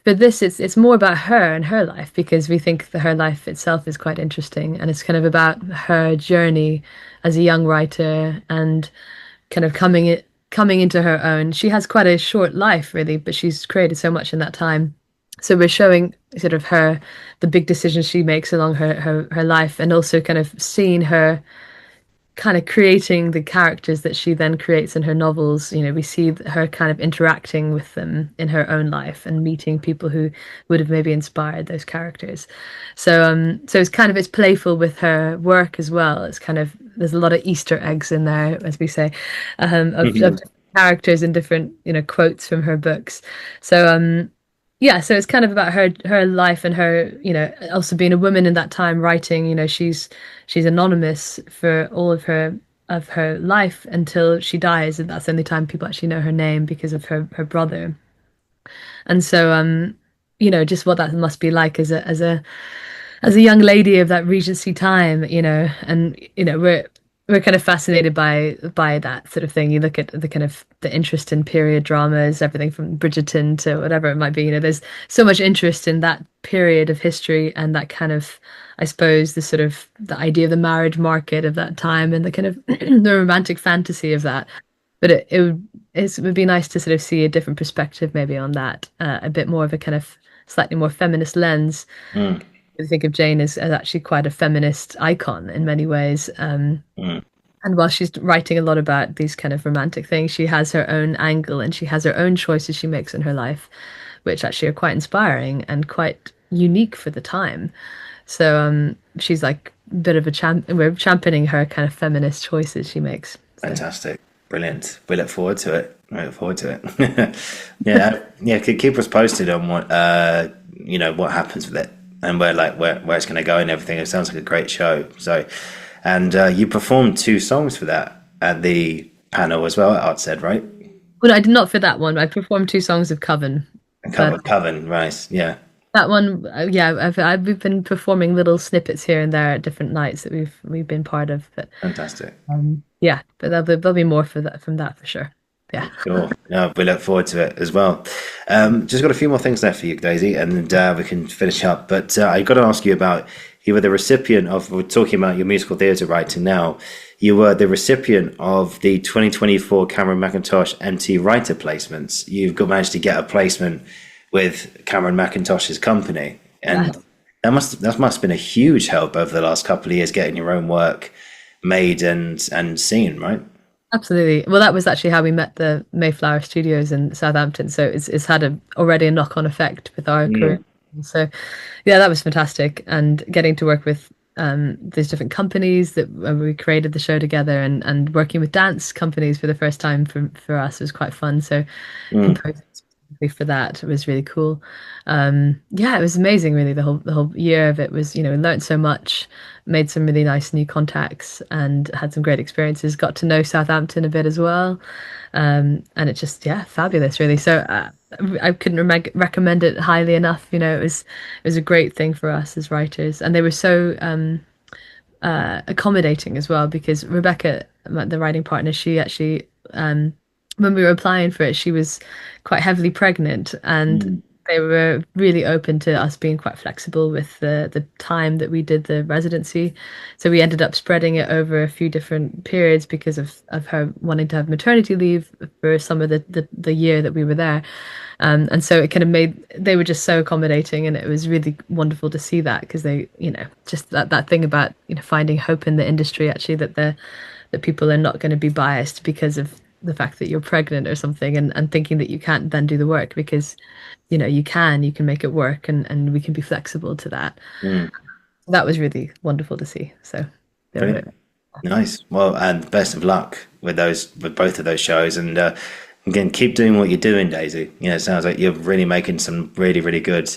for this, it's more about her and her life, because we think that her life itself is quite interesting, and it's kind of about her journey as a young writer and kind of coming coming into her own. She has quite a short life, really, but she's created so much in that time. So we're showing sort of her, the big decisions she makes along her life, and also kind of seeing her kind of creating the characters that she then creates in her novels. You know, we see her kind of interacting with them in her own life and meeting people who would have maybe inspired those characters. So it's kind of, it's playful with her work as well. It's kind of, there's a lot of Easter eggs in there, as we say, of different characters and different, you know, quotes from her books. So yeah, so it's kind of about her life and her, you know, also being a woman in that time writing. You know, she's anonymous for all of her life until she dies, and that's the only time people actually know her name because of her brother. And so you know, just what that must be like as a young lady of that Regency time, you know. And you know, we're kind of fascinated by that sort of thing. You look at the kind of the interest in period dramas, everything from Bridgerton to whatever it might be. You know, there's so much interest in that period of history and that kind of, I suppose, the sort of the idea of the marriage market of that time and the kind of the romantic fantasy of that. But it would be nice to sort of see a different perspective maybe on that, a bit more of a kind of slightly more feminist lens. Mm. I think of Jane as actually quite a feminist icon in many ways. And while she's writing a lot about these kind of romantic things, she has her own angle and she has her own choices she makes in her life, which actually are quite inspiring and quite unique for the time. So she's like a bit of a we're championing her kind of feminist choices she makes. So. Fantastic. Brilliant. We look forward to it. I look forward to it. Yeah. Keep us posted on what you know, what happens with it and where it's going to go and everything. It sounds like a great show. So, and you performed 2 songs for that at the panel as well at Artsaid, right? Well, I did not for that one. I performed 2 songs of Coven. Coven, right? Yeah. That one, yeah. We've been performing little snippets here and there at different nights that we've been part of. But fantastic. Yeah, but there'll be more for that from that for sure. Yeah. Sure. No, we look forward to it as well. Just got a few more things left for you, Daisy, and we can finish up. But I got to ask you about, you were the recipient of, we're talking about your musical theatre writing now. You were the recipient of the 2024 Cameron McIntosh MT Writer placements. Managed to get a placement with Cameron McIntosh's company. And that must have been a huge help over the last couple of years, getting your own work made and seen, right? Absolutely. Well, that was actually how we met the Mayflower Studios in Southampton. So it's had already a knock-on effect with our career. So yeah, that was fantastic. And getting to work with these different companies that we created the show together, and working with dance companies for the first time for us was quite fun. So composing specifically for that was really cool. Yeah, it was amazing. Really, the whole year of it was, you know, we learned so much, made some really nice new contacts, and had some great experiences. Got to know Southampton a bit as well, and it just fabulous, really. So I couldn't recommend it highly enough. You know, it was a great thing for us as writers, and they were so accommodating as well, because Rebecca, the writing partner, she actually when we were applying for it, she was quite heavily pregnant, and they were really open to us being quite flexible with the time that we did the residency. So we ended up spreading it over a few different periods because of her wanting to have maternity leave for some of the year that we were there. And so it kind of they were just so accommodating, and it was really wonderful to see that, because they, you know, just that thing about, you know, finding hope in the industry, actually, that people are not going to be biased because of the fact that you're pregnant or something, and thinking that you can't then do the work, because, you know, you can make it work, and we can be flexible to that. That was really wonderful to see. So nice. Well, and best of luck with both of those shows, and again, keep doing what you're doing, Daisy. You know, it sounds like you're really making some really, really good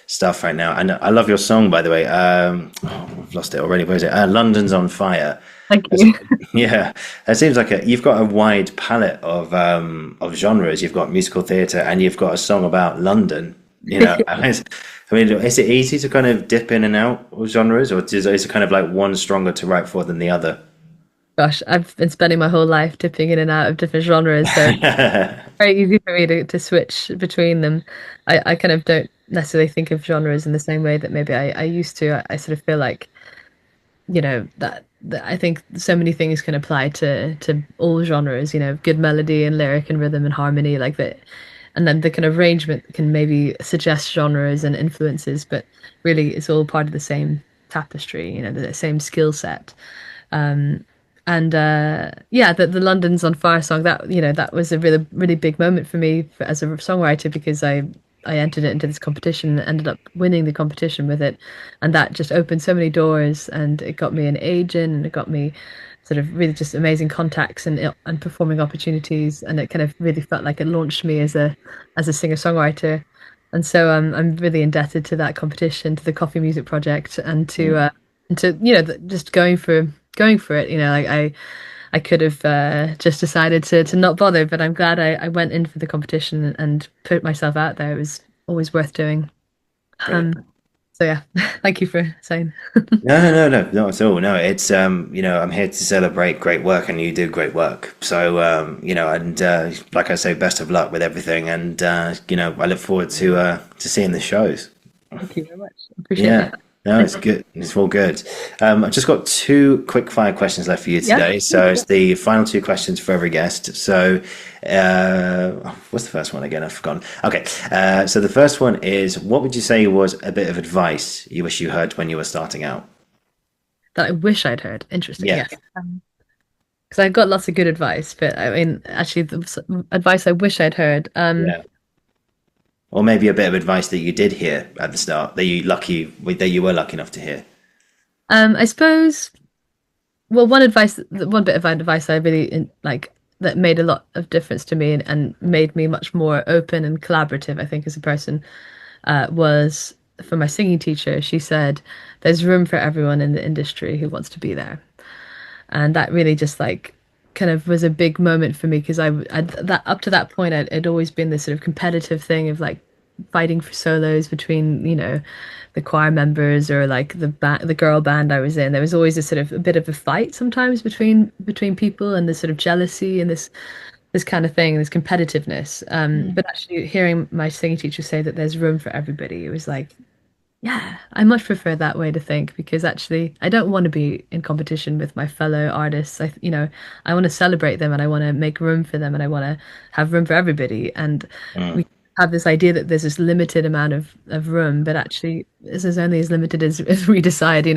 stuff right now. And I love your song, by the way. I've lost it already. Where is it? London's on Fire. Thank you. Yeah, it seems like you've got a wide palette of genres. You've got musical theatre, and you've got a song about London. You know, I mean, is it easy to kind of dip in and out of genres, or is it kind of like one stronger to write for than the other? Gosh, I've been spending my whole life dipping in and out of different genres, so very easy for me to switch between them. I kind of don't necessarily think of genres in the same way that maybe I used to. I sort of feel like, you know, that I think so many things can apply to all genres, good melody and lyric and rhythm and harmony like that. And then the kind of arrangement can maybe suggest genres and influences, but really it's all part of the same tapestry, the same skill set. And yeah, the London's on Fire song, that was a really really big moment for me as a songwriter, because I entered it into this competition and ended up winning the competition with it, and that just opened so many doors, and it got me an agent, and it got me sort of really just amazing contacts and performing opportunities, and it kind of really felt like it launched me as a singer songwriter. And so I'm really indebted to that competition, to the Coffee Music Project, and to just going for it. Like I could have just decided to not bother, but I'm glad I went in for the competition and put myself out there. It was always worth doing. Brilliant. So yeah, thank you for saying. No, not at all. No, it's I'm here to celebrate great work, and you do great work. So and like I say, best of luck with everything, and I look forward to seeing the shows. Thank you very much. Appreciate Yeah. it. No, it's good. It's all good. I've just got two quick fire questions left for you today. Yeah. So it's the final two questions for every guest. So, what's the first one again? I've forgotten. Okay. So the first one is, what would you say was a bit of advice you wish you heard when you were starting out? That I wish I'd heard. Interesting. Yeah. Yes. Because I've got lots of good advice, but I mean, actually, advice I wish I'd heard. Yeah. Or maybe a bit of advice that you did hear at the start that you were lucky enough to hear. I suppose. Well, one bit of advice I really like that made a lot of difference to me, and made me much more open and collaborative, I think, as a person, was from my singing teacher. She said, "There's room for everyone in the industry who wants to be there," and that really just like kind of was a big moment for me, because that up to that point I'd always been this sort of competitive thing of like fighting for solos between the choir members, or like the girl band I was in. There was always a sort of a bit of a fight sometimes between people, and this sort of jealousy and this kind of thing, this competitiveness. But actually hearing my singing teacher say that there's room for everybody, it was like, yeah, I much prefer that way to think, because actually I don't want to be in competition with my fellow artists. I want to celebrate them, and I want to make room for them, and I want to have room for everybody. And we have this idea that there's this limited amount of room, but actually this is only as limited as we decide.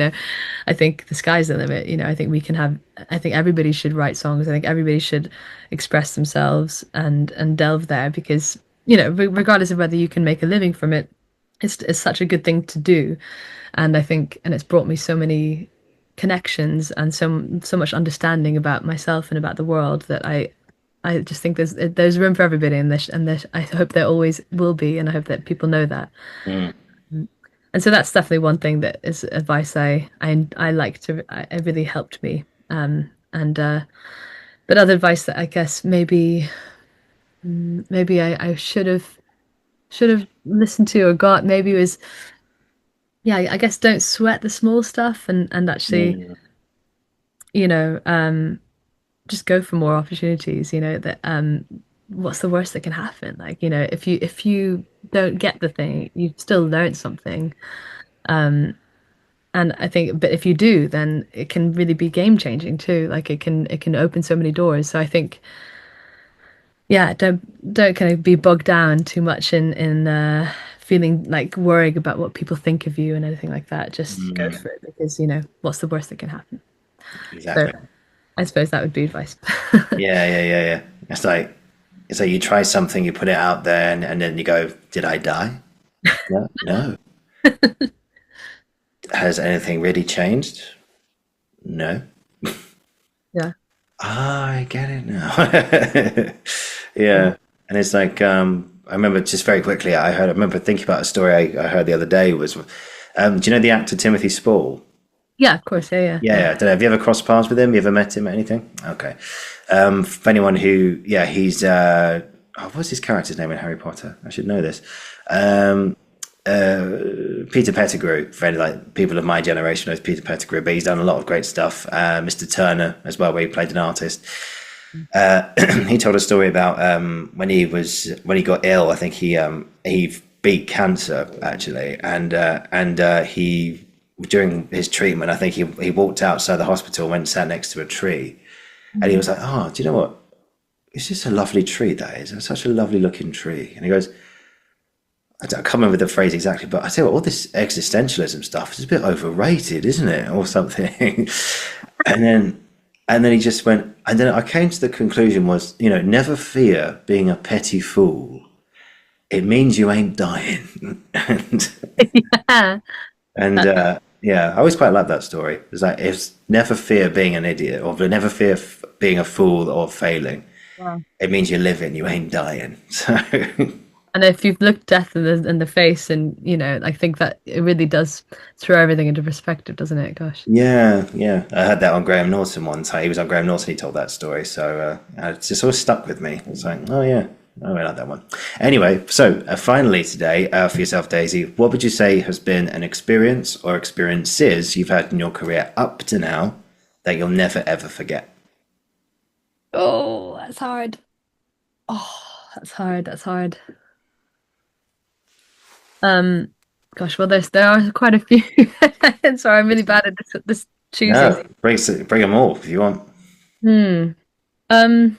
I think the sky's the limit. I think everybody should write songs. I think everybody should express themselves and delve there, because regardless of whether you can make a living from it, it's such a good thing to do. And I think, and it's brought me so many connections and so much understanding about myself and about the world, that I just think there's room for everybody in this, and I hope there always will be, and I hope that people know that. Mm. And so that's definitely one thing that is advice I like to, it really helped me. But other advice that I guess maybe I should have listened to or got, maybe was, yeah, I guess don't sweat the small stuff, and actually just go for more opportunities. That what's the worst that can happen? Like, if you don't get the thing, you've still learned something. And I think, but if you do, then it can really be game changing too. Like it can open so many doors. So I think, yeah, don't kind of be bogged down too much in feeling like worrying about what people think of you and anything like that. Just go for it, because what's the worst that can happen? Exactly. So I suppose that would be advice. Yeah. It's like you try something, you put it out there, and then you go, "Did I die? No. Has anything really changed? No." Yeah. I get it now. Yeah. And it's like, I remember just very quickly, I remember thinking about a story I heard the other day was, do you know the actor Timothy Spall? Yeah, of course. Yeah. Yeah. I don't know. Have you ever crossed paths with him? You ever met him or anything? Okay. For anyone who, yeah, he's, what's his character's name in Harry Potter? I should know this. Peter Pettigrew, for any, like people of my generation knows Peter Pettigrew, but he's done a lot of great stuff. Mr. Turner as well, where he played an artist. He told a story about when he got ill. I think he beat cancer actually, and he during his treatment, I think he walked outside the hospital, went and sat next to a tree, and he was like, "Oh, do you know what? It's just a lovely tree. That is. It's such a lovely looking tree." And he goes, can't remember the phrase exactly, but I tell you what, all this existentialism stuff is a bit overrated, isn't it, or something? and then he just went, and then I came to the conclusion was, never fear being a petty fool. It means you ain't dying. Yeah. Yeah, I always quite like that story. It's like, it's never fear being an idiot, or never fear being a fool or failing. Yeah. It means you're living, you ain't dying. So And if you've looked death in the face, and I think that it really does throw everything into perspective, doesn't it? Gosh. yeah, yeah. I heard that on Graham Norton one time. He was on Graham Norton, he told that story. So it's just sort of stuck with me. It's like, oh yeah, I really like that one. Anyway, so finally today, for yourself, Daisy, what would you say has been an experience or experiences you've had in your career up to now that you'll never ever forget? Oh, that's hard. Oh, that's hard. That's hard. Um, Gosh, well, there are quite a few. And sorry, I'm really bad at this choosing. No, bring them all if you want. Hmm. Um.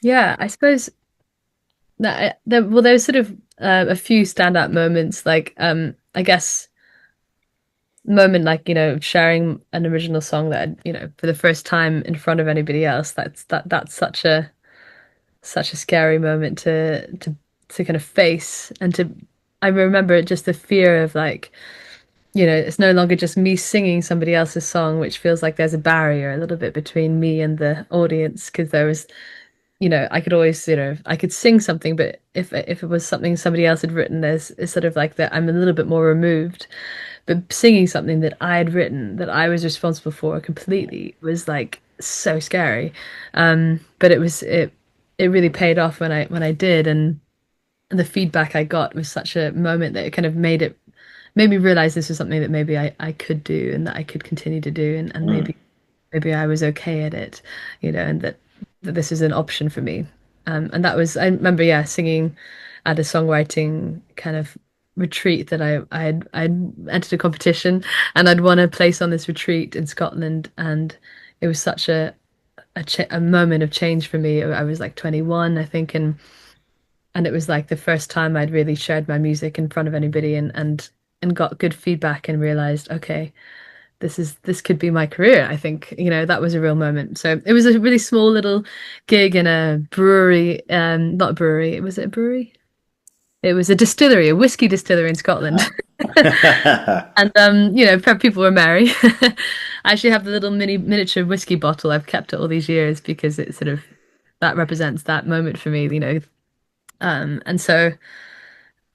Yeah, I suppose that well, there's sort of a few standout moments, like I guess moment like sharing an original song that for the first time in front of anybody else. That's such a scary moment to kind of face, and to I remember just the fear of like it's no longer just me singing somebody else's song, which feels like there's a barrier a little bit between me and the audience, because there was I could always I could sing something, but if it was something somebody else had written, there's it's sort of like that I'm a little bit more removed. But singing something that I had written, that I was responsible for completely, was like so scary. But it really paid off when I did, and the feedback I got was such a moment that it kind of made me realize this was something that maybe I could do, and that I could continue to do, and Mm, maybe I was okay at it, and that this is an option for me. And that was, I remember, yeah, singing at a songwriting kind of retreat that I'd entered a competition, and I'd won a place on this retreat in Scotland, and it was such a moment of change for me. I was like 21, I think, and it was like the first time I'd really shared my music in front of anybody, and got good feedback, and realized, okay, this could be my career. I think, that was a real moment. So it was a really small little gig in a brewery, not a brewery, was it a brewery? It was a distillery, a whiskey distillery in Scotland. And people were merry. I actually have the little miniature whiskey bottle. I've kept it all these years because it sort of that represents that moment for me. And so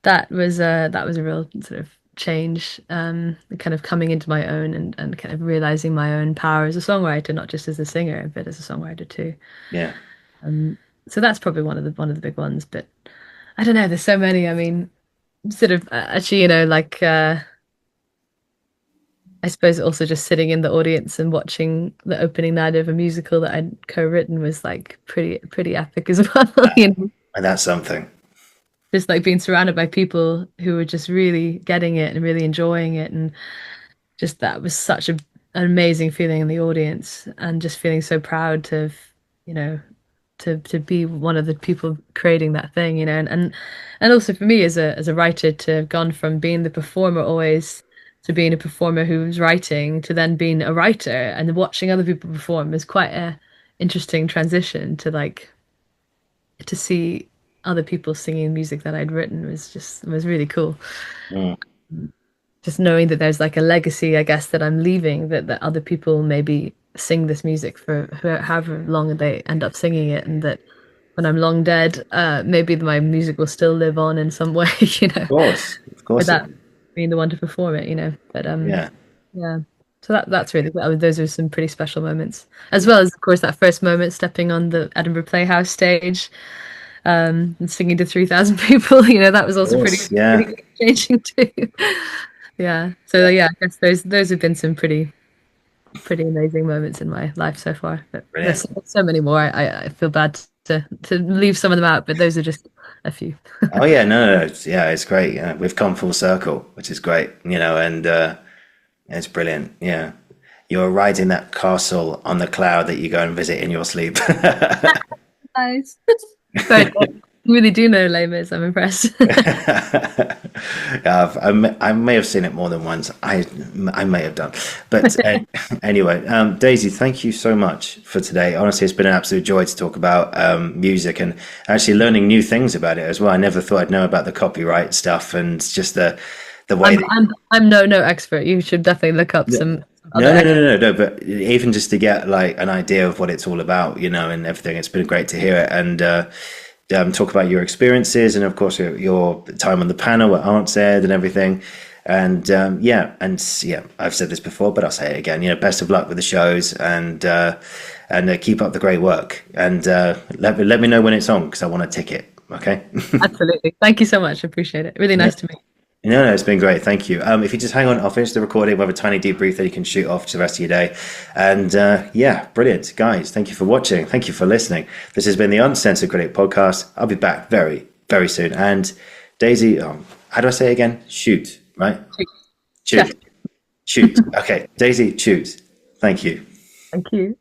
that was a real sort of change, kind of coming into my own, and kind of realizing my own power as a songwriter, not just as a singer, but as a songwriter too. yeah. So that's probably one of the big ones. But I don't know. There's so many. I mean, sort of actually, like I suppose also just sitting in the audience and watching the opening night of a musical that I'd co-written was like pretty epic as well. And that's something. Just like being surrounded by people who were just really getting it and really enjoying it, and just that was such an amazing feeling in the audience, and just feeling so proud to have, you know, to be one of the people creating that thing, and also for me as a writer, to have gone from being the performer always to being a performer who's writing, to then being a writer and watching other people perform, is quite a interesting transition. To like to see other people singing music that I'd written was really cool. Mm, Just knowing that there's like a legacy, I guess, that I'm leaving, that other people maybe sing this music for however long they end up singing it, and that when I'm long dead, maybe my music will still live on in some way, of course it, without being the one to perform it. But yeah. yeah. So that's really cool. I mean, those are some pretty special moments, as well as, of course, that first moment stepping on the Edinburgh Playhouse stage, and singing to 3,000 people. That was Of also course, yeah. pretty changing too. Yeah. So yeah, I guess those have been some pretty amazing moments in my life so far. But there's Brilliant. so many more. I feel bad to leave some of them out, but those are just a few. Oh yeah, no, yeah, it's great. We've come full circle, which is great, and it's brilliant. Yeah, you're riding that castle on the cloud that you go and visit in your sleep. Nice. Very good. You really do know Les Mis. I'm impressed. I may have seen it more than once. I may have done, but anyway, Daisy, thank you so much for today. Honestly, it's been an absolute joy to talk about music and actually learning new things about it as well. I never thought I'd know about the copyright stuff and just the way. I'm no expert. You should definitely look up some other. No. But even just to get like an idea of what it's all about, and everything, it's been great to hear it and. Talk about your experiences and of course your time on the panel at Art Said and everything and I've said this before but I'll say it again, best of luck with the shows and keep up the great work and let me know when it's on because I want a ticket. Okay. Absolutely. Thank you so much. I appreciate it. Really nice to meet you. No, it's been great. Thank you. If you just hang on, I'll finish the recording. We'll have a tiny debrief that you can shoot off to the rest of your day. And brilliant. Guys, thank you for watching. Thank you for listening. This has been the Uncensored Critic podcast. I'll be back very, very soon. And Daisy, how do I say it again? Chute, right? Chute. Yeah. Chute. Okay. Daisy, Chute. Thank you. Thank you.